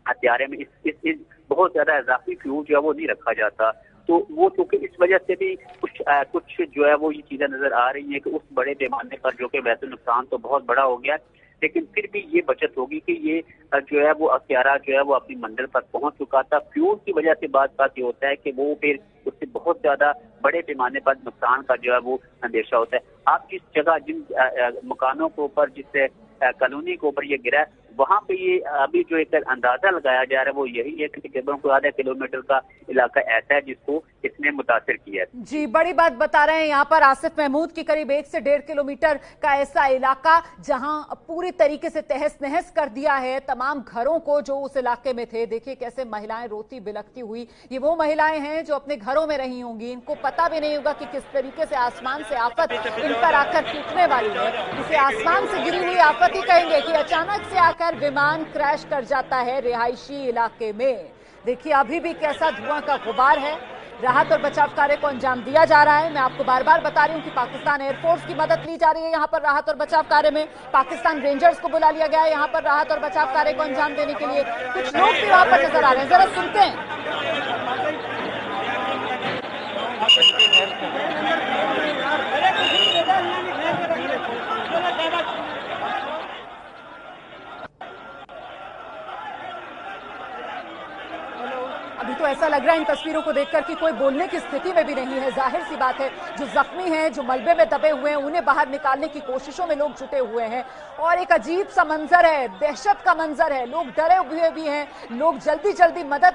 त्यारे में। इस बहुत ज्यादा इजाफी फ्यूल जो है वो नहीं रखा जाता, तो वो चूंकि इस वजह से भी कुछ जो है वो ये चीजें नजर आ रही है कि उस बड़े पैमाने पर जो कि वैसे नुकसान तो बहुत बड़ा हो गया, लेकिन फिर भी ये बचत होगी कि ये जो है वो त्यारा जो है वो अपनी मंजिल पर पहुंच चुका था। फ्यूल की वजह से बात ये होता है कि वो फिर उससे बहुत ज्यादा बड़े पैमाने पर नुकसान का जो है वो अंदेशा होता है। आप जिस जगह जिन मकानों के ऊपर, जिस कॉलोनी के ऊपर ये गिरा है, वहाँ पे ये अभी जो एक अंदाजा लगाया जा रहा है वो यही है कि तकरीबन कोई आधा किलोमीटर का इलाका ऐसा है जिसको इसने मुतासिर किया है। जी, बड़ी बात बता रहे हैं यहाँ पर आसिफ महमूद की करीब 1 से 1.5 किलोमीटर का ऐसा इलाका जहाँ पूरी तरीके से तहस नहस कर दिया है तमाम घरों को जो उस इलाके में थे। देखिए कैसे महिलाएं रोती बिलखती हुई, ये वो महिलाएं हैं जो अपने घरों में रही होंगी, इनको पता भी नहीं होगा कि किस तरीके से आसमान से आफत इन पर आकर टूटने वाली है। इसे आसमान से गिरी हुई आफत ही कहेंगे कि अचानक से आकर विमान क्रैश कर जाता है रिहायशी इलाके में। देखिए अभी भी कैसा धुआं का गुबार है। राहत और बचाव कार्य को अंजाम दिया जा रहा है। मैं आपको बार बार बता रही हूं कि पाकिस्तान एयरफोर्स की मदद ली जा रही है यहाँ पर राहत और बचाव कार्य में। पाकिस्तान रेंजर्स को बुला लिया गया है यहाँ पर राहत और बचाव कार्य को अंजाम देने के लिए। कुछ लोग भी वहां पर नजर आ रहे हैं, जरा सुनते हैं। अभी तो ऐसा लग रहा है इन तस्वीरों को देखकर कि कोई बोलने की स्थिति में भी नहीं है। जाहिर सी बात है, जो जख्मी हैं, जो मलबे में दबे हुए हैं, उन्हें बाहर निकालने की कोशिशों में लोग जुटे हुए हैं। और एक अजीब सा मंजर है, दहशत का मंजर है। लोग डरे हुए भी हैं, लोग जल्दी जल्दी मदद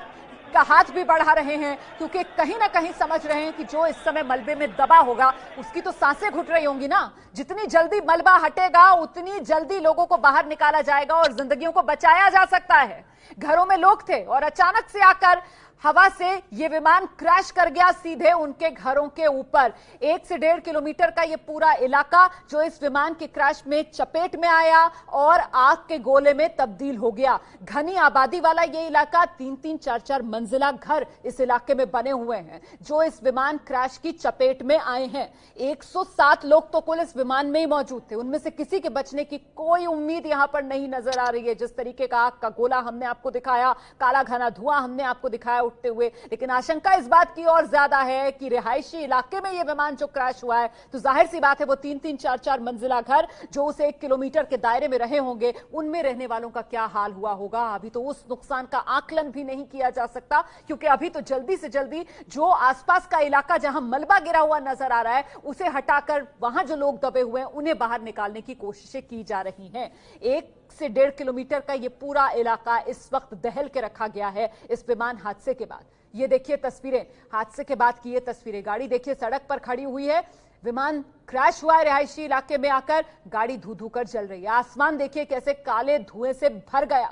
का हाथ भी बढ़ा रहे हैं, क्योंकि कहीं ना कहीं समझ रहे हैं कि जो इस समय मलबे में दबा होगा उसकी तो सांसें घुट रही होंगी ना। जितनी जल्दी मलबा हटेगा उतनी जल्दी लोगों को बाहर निकाला जाएगा और जिंदगियों को बचाया जा सकता है। घरों में लोग थे और अचानक से आकर हवा से ये विमान क्रैश कर गया सीधे उनके घरों के ऊपर। 1 से 1.5 किलोमीटर का ये पूरा इलाका जो इस विमान के क्रैश में चपेट में आया और आग के गोले में तब्दील हो गया। घनी आबादी वाला ये इलाका, 3-3, 4-4 मंजिला घर इस इलाके में बने हुए हैं जो इस विमान क्रैश की चपेट में आए हैं। 107 लोग तो कुल इस विमान में ही मौजूद थे, उनमें से किसी के बचने की कोई उम्मीद यहां पर नहीं नजर आ रही है। जिस तरीके का आग का गोला हमने आपको दिखाया, काला घना धुआं हमने आपको दिखाया उठते हुए, लेकिन आशंका इस बात की और ज्यादा है कि रिहायशी इलाके में यह विमान जो क्रैश हुआ है, तो जाहिर सी बात है वो 3-3, 4-4 मंजिला घर जो उस 1 किलोमीटर के दायरे में रहे होंगे, उनमें रहने वालों का क्या हाल हुआ होगा। अभी तो उस नुकसान का आकलन भी नहीं किया जा सकता, क्योंकि अभी तो जल्दी से जल्दी जो आसपास का इलाका जहां मलबा गिरा हुआ नजर आ रहा है उसे हटाकर वहां जो लोग दबे हुए हैं उन्हें बाहर निकालने की कोशिशें की जा रही हैं। 1 से 1.5 किलोमीटर का ये पूरा इलाका इस वक्त दहल के रखा गया है इस विमान हादसे के बाद। ये देखिए तस्वीरें, हादसे के बाद की ये तस्वीरें। गाड़ी देखिए सड़क पर खड़ी हुई है, विमान क्रैश हुआ है रिहायशी इलाके में आकर, गाड़ी धू धू कर जल रही है। आसमान देखिए कैसे काले धुएं से भर गया।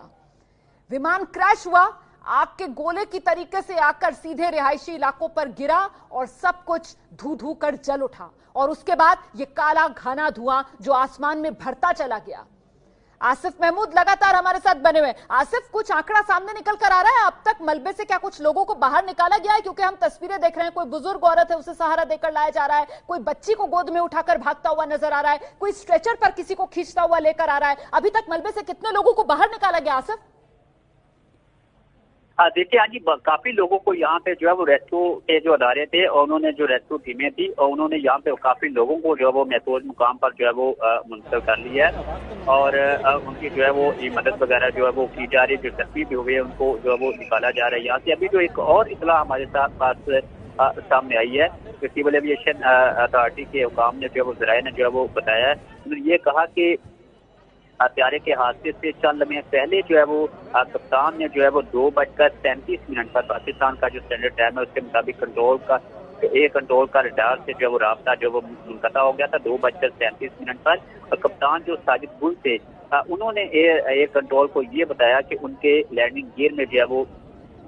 विमान क्रैश हुआ, आग के गोले की तरीके से आकर सीधे रिहायशी इलाकों पर गिरा और सब कुछ धू धू कर जल उठा। और उसके बाद ये काला घना धुआं जो आसमान में भरता चला गया। आसिफ महमूद लगातार हमारे साथ बने हुए। आसिफ, कुछ आंकड़ा सामने निकल कर आ रहा है अब तक मलबे से? क्या कुछ लोगों को बाहर निकाला गया है? क्योंकि हम तस्वीरें देख रहे हैं, कोई बुजुर्ग औरत है उसे सहारा देकर लाया जा रहा है, कोई बच्ची को गोद में उठाकर भागता हुआ नजर आ रहा है, कोई स्ट्रेचर पर किसी को खींचता हुआ लेकर आ रहा है। अभी तक मलबे से कितने लोगों को बाहर निकाला गया आसिफ? देखिए आज काफी लोगों को यहाँ पे जो है वो रेस्क्यू के जो अदारे थे और उन्होंने जो रेस्क्यू टीमें थी और उन्होंने यहाँ पे काफी लोगों को जो है वो महफूज मुकाम पर जो है वो मुंतकिल कर लिया है और उनकी जो है वो मदद वगैरह जो है वो की जा रही है। जो जख्मी भी हुए हैं उनको जो है वो निकाला जा रहा है यहाँ से। अभी जो एक और इतला हमारे पास सामने आई है, सिविल एविएशन अथॉरिटी के हुकाम ने जो है वो ज़राए ने जो है वो बताया है। उन्होंने ये कहा कि त्यारे के हादसे से चंद लम्हे पहले जो है वो कप्तान ने जो है वो 2:37 पर पाकिस्तान का जो स्टैंडर्ड टाइम है उसके मुताबिक कंट्रोल का रडार से जो है वो राब्ता जो वो मुनक़ता हो गया था 2:37 पर। और कप्तान जो साजिद गुल थे उन्होंने एयर कंट्रोल को ये बताया कि उनके लैंडिंग गियर में जो है वो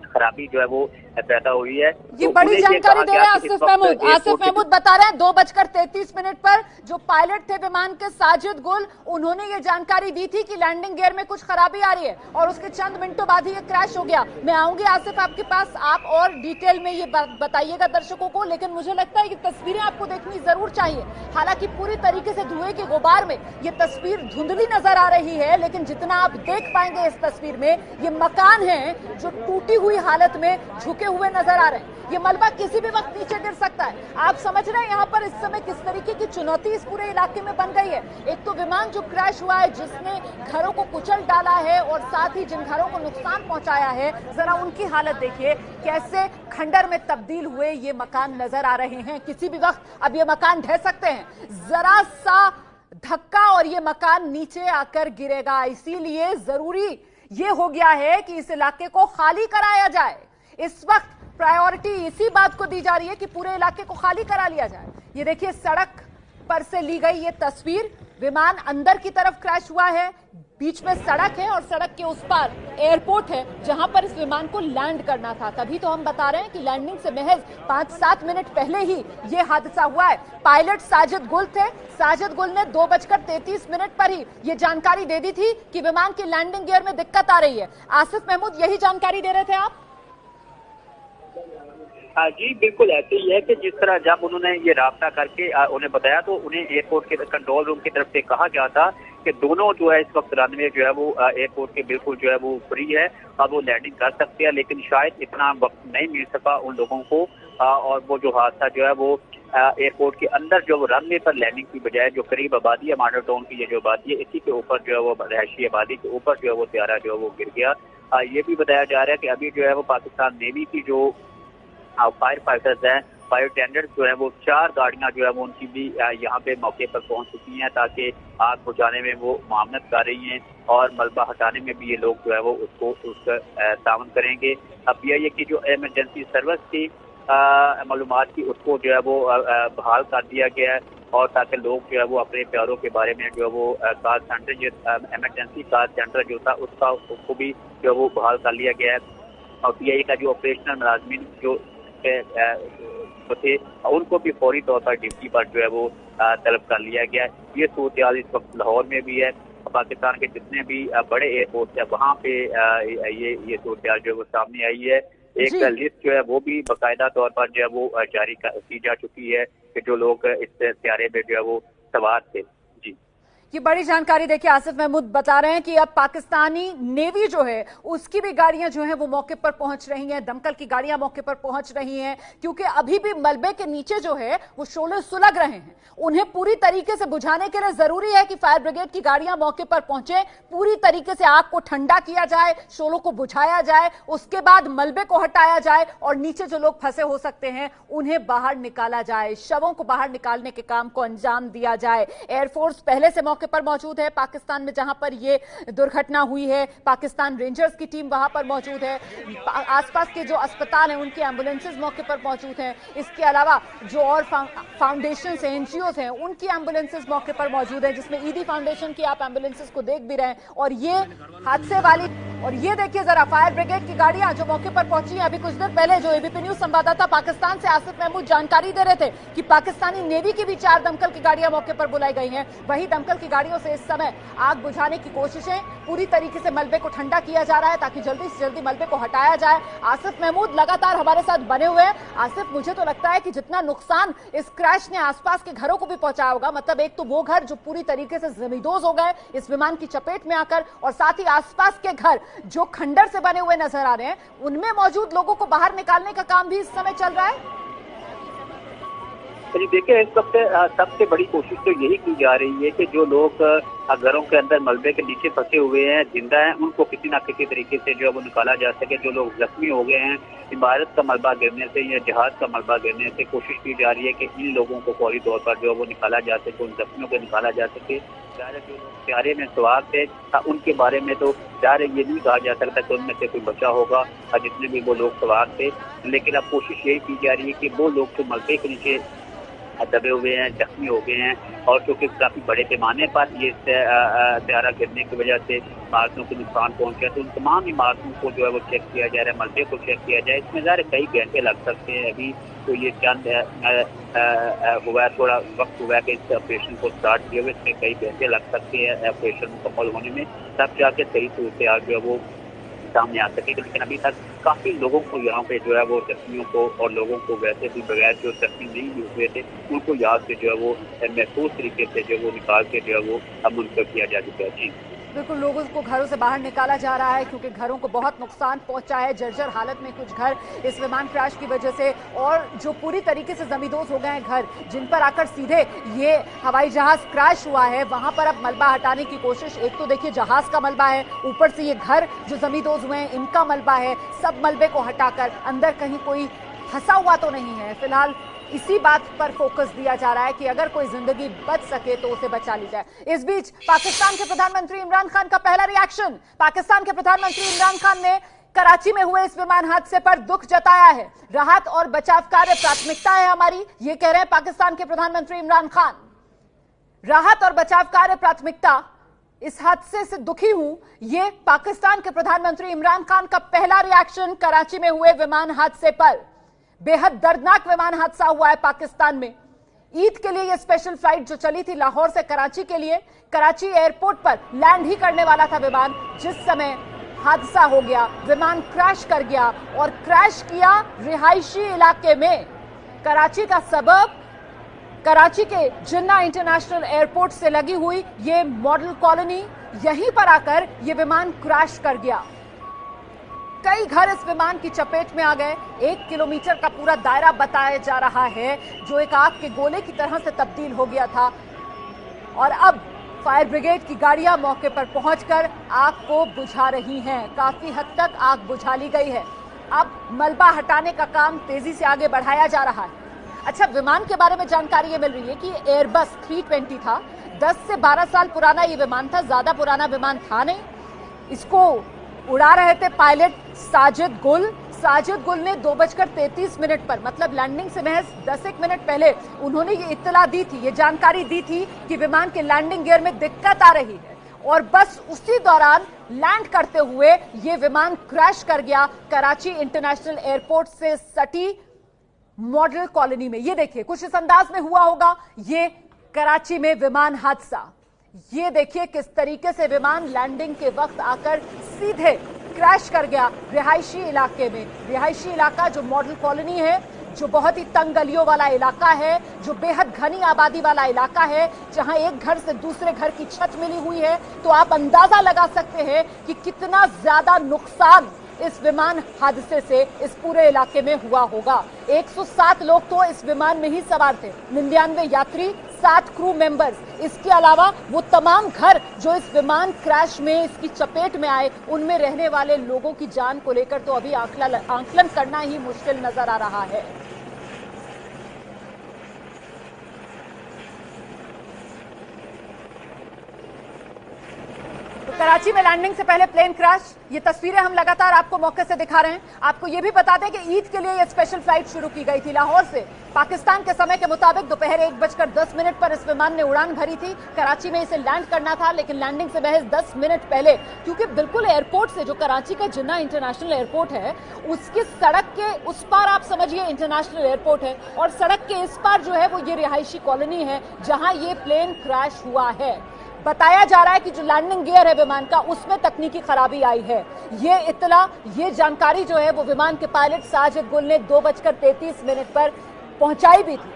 खराबी जो है वो पैदा हुई है। ये तो बड़ी जानकारी दे रहे हैं आसिफ महमूद। आसिफ महमूद बता रहे हैं 2:33 पर जो पायलट थे विमान के साजिद गुल, उन्होंने ये जानकारी दी थी कि लैंडिंग गियर में कुछ खराबी आ रही है और उसके चंद मिनटों बाद ही ये क्रैश हो गया। मैं आऊंगी आसिफ आपके पास, आप और डिटेल में ये बताइएगा दर्शकों को, लेकिन मुझे लगता है कि तस्वीरें आपको देखनी जरूर चाहिए। हालांकि पूरी तरीके से धुएं के गुबार में ये तस्वीर धुंधली नजर आ रही है, लेकिन जितना आप देख पाएंगे इस तस्वीर में, ये मकान है जो टूटी हुई हालत में झुके हुए नजर आ रहे हैं। ये मलबा किसी भी वक्त नीचे गिर सकता है। आप समझ रहे हैं यहाँ पर इस समय किस तरीके की चुनौती इस पूरे इलाके में बन गई है। एक तो विमान जो क्रैश हुआ है, जिसने घरों को कुचल डाला है और साथ ही जिन घरों को नुकसान पहुंचाया है, जरा उनकी हालत देखिए, कैसे खंडर में तब्दील हुए ये मकान नजर आ रहे हैं। किसी भी वक्त अब ये मकान ढह सकते हैं, जरा सा धक्का और ये मकान नीचे आकर गिरेगा। इसीलिए जरूरी ये हो गया है कि इस इलाके को खाली कराया जाए। इस वक्त प्रायोरिटी इसी बात को दी जा रही है कि पूरे इलाके को खाली करा लिया जाए। ये देखिए सड़क पर से ली गई ये तस्वीर, विमान अंदर की तरफ क्रैश हुआ है, बीच में सड़क है और सड़क के उस पार एयरपोर्ट है जहां पर इस विमान को लैंड करना था। तभी तो हम बता रहे हैं कि लैंडिंग से महज 5-7 मिनट पहले ही ये हादसा हुआ है। पायलट साजिद गुल थे। साजिद गुल ने 2:33 पर ही ये जानकारी दे दी थी कि विमान की लैंडिंग गियर में दिक्कत आ रही है। आसिफ महमूद यही जानकारी दे रहे थे आप? जी बिल्कुल ऐसे ही है कि जिस तरह जब उन्होंने ये राब्ता करके उन्हें बताया तो उन्हें एयरपोर्ट के कंट्रोल रूम की तरफ से कहा गया था कि दोनों जो है इस वक्त रनवे जो है वो एयरपोर्ट के बिल्कुल जो है वो फ्री है, अब वो लैंडिंग कर सकते हैं। लेकिन शायद इतना वक्त नहीं मिल सका उन लोगों को और वो जो हादसा जो है वो एयरपोर्ट के अंदर जो रनवे पर लैंडिंग की बजाय जो करीब आबादी है मॉडल टाउन की ये जो आबादी है, इसी के ऊपर जो है वो रहायशी आबादी के ऊपर जो है वो त्यारा जो है वो गिर गया। ये भी बताया जा रहा है कि अभी जो है वो पाकिस्तान नेवी की जो फायर फाइटर्स हैं, फायर टेंडर्स जो है वो 4 गाड़ियां जो है वो उनकी भी यहाँ पे मौके पर पहुंच चुकी हैं ताकि आग बुझाने में वो मामलत कर रही हैं और मलबा हटाने में भी ये लोग जो है वो उसका तावन करेंगे। अब ये कि जो इमरजेंसी सर्विस की मालूमात की उसको जो है वो बहाल कर दिया गया है और ताकि लोग जो है वो अपने प्यारों के बारे में जो है वो कॉल सेंटर जो इमरजेंसी कॉल सेंटर जो था उसको भी जो है वो बहाल कर लिया गया है। और PIA का जो ऑपरेशनल मुलाजमीन जो थे उनको भी फौरी तौर पर ड्यूटी पर जो है वो तलब कर लिया गया है। ये सूरत इस वक्त लाहौर में भी है, पाकिस्तान के जितने भी बड़े एयरपोर्ट है वहाँ पे ये सूरत जो है वो सामने आई है। एक लिस्ट जो है वो भी बाकायदा तौर पर जो है वो जारी की जा चुकी है कि जो लोग इस त्यारे में जो है वो सवार थे। जी ये बड़ी जानकारी देखिए आसिफ महमूद बता रहे हैं कि अब पाकिस्तानी नेवी जो है उसकी भी गाड़ियां जो हैं वो मौके पर पहुंच रही हैं, दमकल की गाड़ियां मौके पर पहुंच रही हैं, क्योंकि अभी भी मलबे के नीचे जो है वो शोले सुलग रहे हैं। उन्हें पूरी तरीके से बुझाने के लिए जरूरी है कि फायर ब्रिगेड की गाड़ियां मौके पर पहुंचे, पूरी तरीके से आग को ठंडा किया जाए, शोलों को बुझाया जाए, उसके बाद मलबे को हटाया जाए और नीचे जो लोग फंसे हो सकते हैं उन्हें बाहर निकाला जाए, शवों को बाहर निकालने के काम को अंजाम दिया जाए। एयरफोर्स पहले से मौके पर मौजूद है पाकिस्तान में, जहां पर ये दुर्घटना हुई है। पाकिस्तान रेंजर्स की टीम वहां पर मौजूद है। आसपास के जो अस्पताल हैं उनकी एम्बुलेंसेज मौके पर मौजूद हैं। इसके अलावा जो और फाउंडेशन हैं, NGOs हैं, उनकी एम्बुलेंसेज मौके पर मौजूद है, जिसमें ईदी फाउंडेशन की आप एम्बुलेंसेज को देख भी रहे हैं। और ये हादसे वाली, और ये देखिए जरा फायर ब्रिगेड की गाड़ियां जो मौके पर पहुंची हैं। अभी कुछ देर पहले जो ABP न्यूज संवाददाता पाकिस्तान से आसिफ महमूद जानकारी दे रहे थे कि पाकिस्तानी नेवी की भी 4 दमकल की गाड़ियां मौके पर बुलाई गई हैं। वही दमकल की गाड़ियों से इस समय आग बुझाने की कोशिशें, पूरी तरीके से मलबे को ठंडा किया जा रहा है ताकि जल्दी से जल्दी मलबे को हटाया जाए। आसिफ महमूद लगातार हमारे साथ बने हुए हैं। आसिफ, मुझे तो लगता है कि जितना नुकसान इस क्रैश ने आसपास के घरों को भी पहुंचाया होगा, मतलब एक तो वो घर जो पूरी तरीके से जमींदोज हो गए इस विमान की चपेट में आकर, और साथ ही आसपास के घर जो खंडर से बने हुए नजर आ रहे हैं, उनमें मौजूद लोगों को बाहर निकालने का काम भी इस समय चल रहा है। देखिए इस वक्त सबसे बड़ी कोशिश तो यही की जा रही है कि जो लोग घरों के अंदर मलबे के नीचे फंसे हुए हैं, जिंदा हैं, उनको किसी ना किसी तरीके से जो है वो निकाला जा सके। जो लोग जख्मी हो गए हैं, इमारत का मलबा गिरने से या जहाज का मलबा गिरने से, कोशिश की जा रही है कि इन लोगों को फौरी तौर पर जो है वो निकाला जा सके, उन जख्मियों को निकाला जा सके। जो लोग त्यारे में सवार थे उनके बारे में तो त्यारे ये नहीं कहा जा सकता कि उनमें से कोई बचा होगा, जितने भी वो लोग सवार थे। लेकिन अब कोशिश यही की जा रही है कि वो लोग जो मलबे के नीचे दबे हुए हैं, जख्मी हो गए हैं। और क्योंकि काफी बड़े पैमाने पर ये त्यारा गिरने की वजह से इमारतों को नुकसान पहुंचा, तो उन तमाम इमारतों को जो है वो चेक किया जा रहा है, मलबे को चेक किया जाए। इसमें ज़ाहिर कई घंटे लग सकते हैं। अभी तो ये चंद हुआ है, थोड़ा वक्त हुआ है कि इस ऑपरेशन को स्टार्ट किए हुए, इसमें कई घंटे लग सकते हैं ऑपरेशन मुकम्मल होने में, तब जाके सही सूरत जो है वो सामने आ सकेगी। लेकिन अभी तक काफी लोगों को यहाँ पे जो है वो जख्मियों को और लोगों को वैसे भी बगैर जो जख्मी नहीं हुए थे उनको याद से जो है वो महफूज तरीके से जो वो निकाल के जो है वो मुनक़िद किया जा चुका है। जी बिल्कुल, लोगों को घरों से बाहर निकाला जा रहा है क्योंकि घरों को बहुत नुकसान पहुंचा है। जर्जर हालत में कुछ घर इस विमान क्रैश की वजह से, और जो पूरी तरीके से जमींदोज हो गए हैं घर, जिन पर आकर सीधे ये हवाई जहाज क्रैश हुआ है, वहां पर अब मलबा हटाने की कोशिश। एक तो देखिए जहाज का मलबा है, ऊपर से ये घर जो जमींदोज हुए हैं इनका मलबा है। सब मलबे को हटाकर अंदर कहीं कोई फंसा हुआ तो नहीं है। फिलहाल इसी बात पर फोकस दिया जा रहा है कि अगर कोई जिंदगी बच सके तो उसे बचा ली जाए। इस बीच पाकिस्तान के प्रधानमंत्री इमरान खान का पहला रिएक्शन। पाकिस्तान के प्रधानमंत्री इमरान खान ने कराची में हुए इस विमान हादसे पर दुख जताया है। राहत और बचाव कार्य प्राथमिकता है हमारी, ये कह रहे हैं पाकिस्तान के प्रधानमंत्री इमरान खान। राहत और बचाव कार्य प्राथमिकता, इस हादसे से दुखी हूं, ये पाकिस्तान के प्रधानमंत्री इमरान खान का पहला रिएक्शन कराची में हुए विमान हादसे पर। बेहद दर्दनाक विमान हादसा हुआ है पाकिस्तान में। ईद के लिए यह स्पेशल फ्लाइट जो चली थी लाहौर से कराची के लिए, कराची एयरपोर्ट पर लैंड ही करने वाला था विमान, जिस समय हादसा हो गया, विमान क्रैश कर गया और क्रैश किया रिहायशी इलाके में। कराची का सबब, कराची के जिन्ना इंटरनेशनल एयरपोर्ट से लगी हुई ये मॉडल कॉलोनी, यहीं पर आकर यह विमान क्रैश कर गया। कई घर इस विमान की चपेट में आ गए। 1 किलोमीटर का पूरा दायरा बताया जा रहा है जो एक आग के गोले की तरह से तब्दील हो गया था, और अब फायर ब्रिगेड की गाड़ियां मौके पर पहुंचकर आग को बुझा रही हैं। काफी हद तक आग बुझा ली गई है। अब मलबा हटाने का काम तेजी से आगे बढ़ाया जा रहा है। अच्छा, विमान के बारे में जानकारी ये मिल रही है कि एयरबस 320 था। 10 से 12 साल पुराना ये विमान था, ज्यादा पुराना विमान था नहीं। इसको उड़ा रहे थे पायलट साजिद गुल ने 2:33 पर, मतलब लैंडिंग से महज 10 मिनट पहले उन्होंने ये इत्तला दी थी, ये जानकारी दी थी कि विमान के लैंडिंग गियर में दिक्कत आ रही है, और बस उसी दौरान लैंड करते हुए ये विमान क्रैश कर गया कराची इंटरनेशनल एयरपोर्ट से सटी मॉडल कॉलोनी में। ये देखिए कुछ इस अंदाज में हुआ होगा ये कराची में विमान हादसा। ये देखिए किस तरीके से विमान लैंडिंग के वक्त आकर सीधे क्रैश कर गया रिहायशी इलाके में। रिहायशी इलाका जो मॉडल कॉलोनी है, जो बहुत ही तंग गलियों वाला इलाका है, जो बेहद घनी आबादी वाला इलाका है, जहां एक घर से दूसरे घर की छत मिली हुई है, तो आप अंदाजा लगा सकते हैं कि कितना ज्यादा नुकसान इस विमान हादसे से इस पूरे इलाके में हुआ होगा। 107 लोग तो इस विमान में ही सवार थे, 99 यात्री, 7 क्रू मेंबर्स। इसके अलावा वो तमाम घर जो इस विमान क्रैश में इसकी चपेट में आए, उनमें रहने वाले लोगों की जान को लेकर तो अभी आंकलन करना ही मुश्किल नजर आ रहा है। कराची में लैंडिंग से पहले प्लेन क्रैश, ये तस्वीरें हम लगातार आपको मौके से दिखा रहे हैं। आपको ये भी बता दें कि ईद के लिए ये स्पेशल फ्लाइट शुरू की गई थी लाहौर से। पाकिस्तान के समय के मुताबिक दोपहर 1:10 पर इस विमान ने उड़ान भरी थी। कराची में इसे लैंड करना था, लेकिन लैंडिंग से महज 10 मिनट पहले, क्योंकि बिल्कुल एयरपोर्ट से, जो कराची का जिन्ना इंटरनेशनल एयरपोर्ट है, उसकी सड़क के उस पार आप समझिए इंटरनेशनल एयरपोर्ट है, और सड़क के इस पार जो है वो ये रिहायशी कॉलोनी है जहां ये प्लेन क्रैश हुआ है। बताया जा रहा है कि जो लैंडिंग गियर है विमान का, उसमें तकनीकी खराबी आई है। ये इत्तला, ये जानकारी जो है वो विमान के पायलट साजिद गुल ने 2:33 पर पहुंचाई भी थी,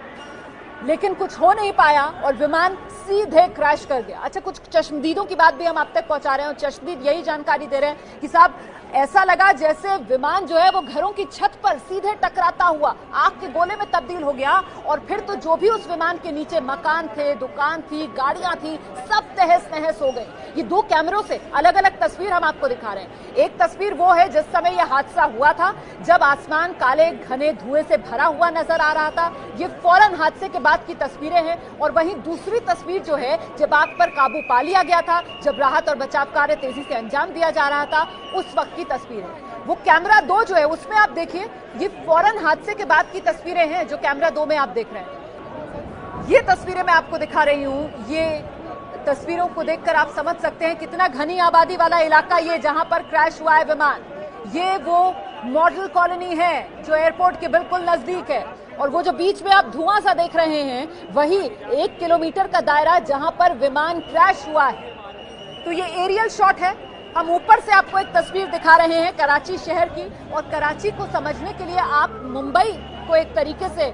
लेकिन कुछ हो नहीं पाया और विमान सीधे क्रैश कर गया। अच्छा, कुछ चश्मदीदों की बात भी हम आप तक पहुंचा रहे हैं, और चश्मदीद यही जानकारी दे रहे हैं कि साहब ऐसा लगा जैसे विमान जो है वो घरों की छत पर सीधे टकराता हुआ आग के गोले में तब्दील हो गया, और फिर तो जो भी उस विमान के नीचे मकान थे, दुकान थी, गाड़ियां थी, सब तहस नहस हो गई। ये 2 कैमरों से अलग अलग तस्वीर हम आपको दिखा रहे हैं। एक तस्वीर वो है जिस समय यह हादसा हुआ था, जब आसमान काले घने धुएं से भरा हुआ नजर आ रहा था। ये फौरन हादसे के बाद की तस्वीरें हैं। और वहीं दूसरी तस्वीर जो है जब आग पर काबू पा लिया गया था, जब राहत और बचाव कार्य तेजी से अंजाम दिया जा रहा था, उस वक्त की तस्वीर है। वो कैमरा 2 जो है उसमें आप देखिए, ये फौरन हादसे के बाद की तस्वीरें हैं जो कैमरा 2 में आप देख रहे हैं। ये तस्वीरें मैं आपको दिखा रही हूं। ये तस्वीरों को देखकर आप समझ सकते हैं कितना घनी आबादी वाला इलाका ये जहां पर क्रैश हुआ है विमान। ये वो मॉडल कॉलोनी है जो एयरपोर्ट के बिल्कुल नजदीक है, और वो जो बीच में आप धुआं सा देख रहे हैं वही 1 किलोमीटर का दायरा जहां पर विमान क्रैश हुआ है। तो ये एरियल शॉट है। हम ऊपर से आपको एक तस्वीर दिखा रहे हैं कराची शहर की, और कराची को समझने के लिए आप मुंबई को एक तरीके से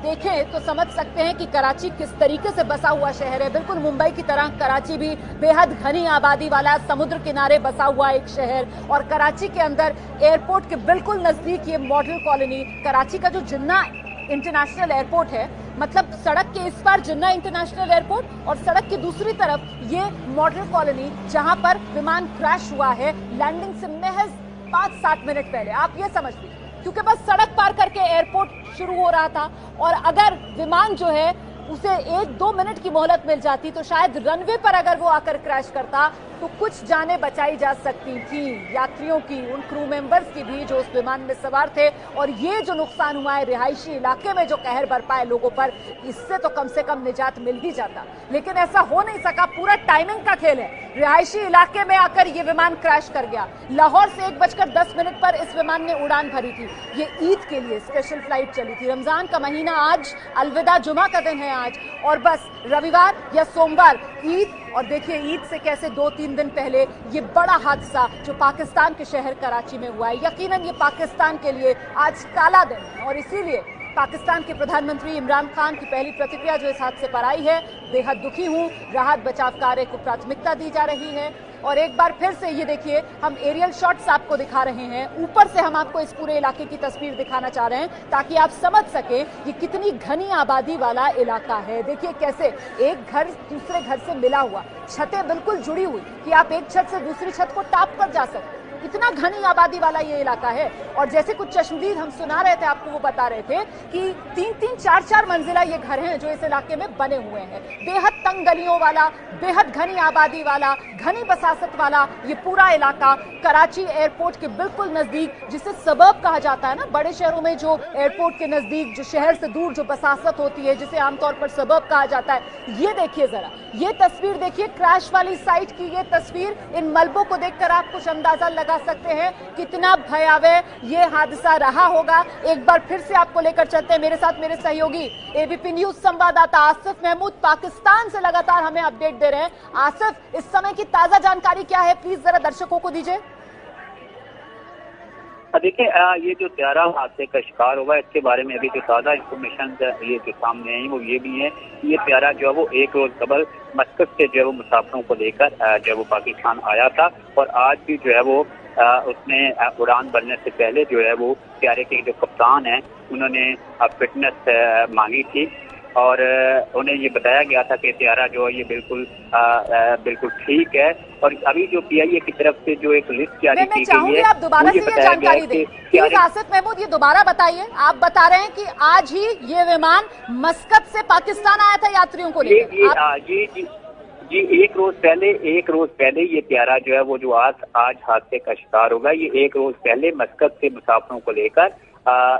देखें तो समझ सकते हैं कि कराची किस तरीके से बसा हुआ शहर है। बिल्कुल मुंबई की तरह कराची भी बेहद घनी आबादी वाला समुद्र किनारे बसा हुआ एक शहर, और कराची के अंदर एयरपोर्ट के बिल्कुल नजदीक ये मॉडल कॉलोनी। कराची का जो जिन्ना इंटरनेशनल एयरपोर्ट है, मतलब सड़क के इस पार जिन्ना इंटरनेशनल एयरपोर्ट और सड़क की दूसरी तरफ ये मॉडल कॉलोनी जहां पर विमान क्रैश हुआ है लैंडिंग से महज 5-7 मिनट पहले। आप ये समझ लीजिए, क्योंकि बस सड़क पार करके एयरपोर्ट शुरू हो रहा था, और अगर विमान जो है उसे 1-2 मिनट की मोहलत मिल जाती तो शायद रनवे पर अगर वो आकर क्रैश करता तो कुछ जानें बचाई जा सकती थी, यात्रियों की, उन क्रू मेंबर्स की भी जो उस विमान में सवार थे। और ये जो नुकसान हुआ है रिहायशी इलाके में, जो कहर बरपा है लोगों पर, इससे तो कम से कम निजात मिल ही जाता, लेकिन ऐसा हो नहीं सका। पूरा टाइमिंग का खेल है। रिहायशी इलाके में आकर ये विमान क्रैश कर गया। लाहौर से 1:10 पर इस विमान ने उड़ान भरी थी। ये ईद के लिए स्पेशल फ्लाइट चली थी। रमजान का महीना आज, अलविदा जुमा का दिन है आज, और बस रविवार या सोमवार ईद। और देखिए ईद से कैसे 2-3 दिन पहले ये बड़ा हादसा जो पाकिस्तान के शहर कराची में हुआ है। यकीनन ये पाकिस्तान के लिए आज काला दिन है, और इसीलिए पाकिस्तान के प्रधानमंत्री इमरान खान की पहली प्रतिक्रिया जो इस हादसे पर आई है, बेहद दुखी हूं, राहत बचाव कार्य को प्राथमिकता दी जा रही है। और एक बार फिर से ये देखिए, हम एरियल शॉट्स आपको दिखा रहे हैं, ऊपर से हम आपको इस पूरे इलाके की तस्वीर दिखाना चाह रहे हैं ताकि आप समझ सके ये कितनी घनी आबादी वाला इलाका है। देखिए कैसे एक घर दूसरे घर से मिला हुआ, छतें बिल्कुल जुड़ी हुई कि आप एक छत से दूसरी छत को टाप कर जा सकते। इतना घनी आबादी वाला ये इलाका है। और जैसे कुछ चश्मदीद हम सुना रहे थे आपको, वो बता रहे थे कि 3-3, 4-4 मंजिला ये घर हैं जो इस इलाके में बने हुए हैं। बेहद तंग गलियों वाला, बेहद घनी आबादी वाला, घनी बसासत वाला ये पूरा इलाका कराची एयरपोर्ट के बिल्कुल नजदीक, जिसे सबब कहा जाता है ना, बड़े शहरों में जो एयरपोर्ट के नजदीक जो शहर से दूर जो बसासत होती है जिसे आमतौर पर सबब कहा जाता है। ये देखिए जरा, ये तस्वीर देखिए क्रैश वाली साइट की। ये तस्वीर, इन मलबों को देखकर आप कुछ अंदाजा लगा सकते हैं कितना भयावह ये हादसा रहा होगा। एक बार फिर से आपको लेकर चलते हैं, मेरे साथ मेरे सहयोगी एबीपी न्यूज संवाददाता आसिफ महमूद पाकिस्तान से लगातार हमें अपडेट दे रहे हैं। आसिफ, इस समय की ताजा जानकारी क्या है, प्लीज जरा दर्शकों को दीजिए। देखिए, ये जो त्यारा हादसे का शिकार हुआ है, इसके बारे में अभी जो ताज़ा इंफॉर्मेशन ये जो सामने आई वो ये भी है, ये त्यारा जो है वो एक रोज कबल मस्कत से जो है वो मुसाफिरों को लेकर जो है वो पाकिस्तान आया था, और आज भी जो है वो उसने उड़ान भरने से पहले जो है वो त्यारे के जो कप्तान हैं उन्होंने फिटनेस मांगी थी, और उन्हें ये बताया गया था कि त्यारा जो है ये बिल्कुल ठीक है। और अभी जो PIA की तरफ से जो एक लिस्ट जारी की गई है, आप दोबारा से ये जानकारी दें प्लीज। आसिफ महमूद, ये दोबारा बताइए। आप बता रहे हैं कि आज ही ये विमान मस्कत से पाकिस्तान आया था यात्रियों को लेकर। जी, एक रोज पहले ये त्यारा जो है वो जो आज हादसे का शिकार होगा, ये एक रोज पहले मस्कत से मुसाफिरों को लेकर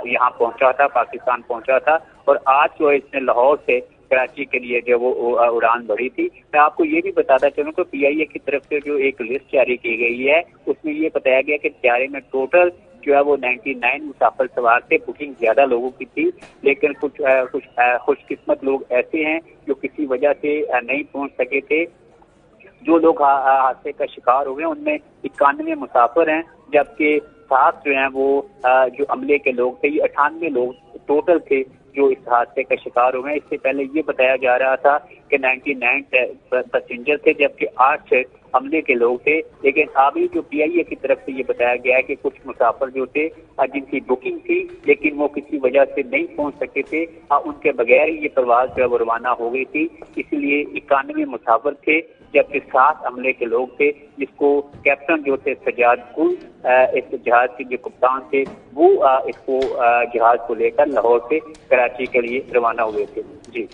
यहाँ पहुंचा था, पाकिस्तान पहुंचा था, और आज जो है इसने लाहौर से कराची के लिए जो वो उड़ान भरी थी। मैं आपको ये भी बताता चलूं कि PIA की तरफ से जो एक लिस्ट जारी की गई है उसमें ये बताया गया कि त्यारे में टोटल जो है वो 99 मुसाफिर सवार थे। बुकिंग ज्यादा लोगों की थी, लेकिन कुछ खुशकिस्मत लोग ऐसे हैं जो किसी वजह से नहीं पहुंच सके थे। जो लोग हादसे का शिकार हुए उनमें 91 मुसाफिर हैं, जबकि 7 जो हैं वो जो अमले के लोग थे। ये 98 लोग टोटल थे जो इस हादसे का शिकार हुए हैं। इससे पहले ये बताया जा रहा था कि 99 पैसेंजर थे, जबकि 8 हमले के लोग थे। लेकिन अभी जो PIA की तरफ से ये बताया गया है कि कुछ मुसाफिर जो थे जिनकी बुकिंग थी लेकिन वो किसी वजह से नहीं पहुंच सके थे, उनके बगैर ये परवाज जो है वो रवाना हो गई थी। इसलिए 91 मुसाफिर थे, जबकि 7 हमले के लोग थे, जिसको कैप्टन जो थे सजाद कुल, इस जहाज के जो कप्तान थे वो इसको जहाज को लेकर लाहौर से कराची के लिए रवाना हुए थे। जी।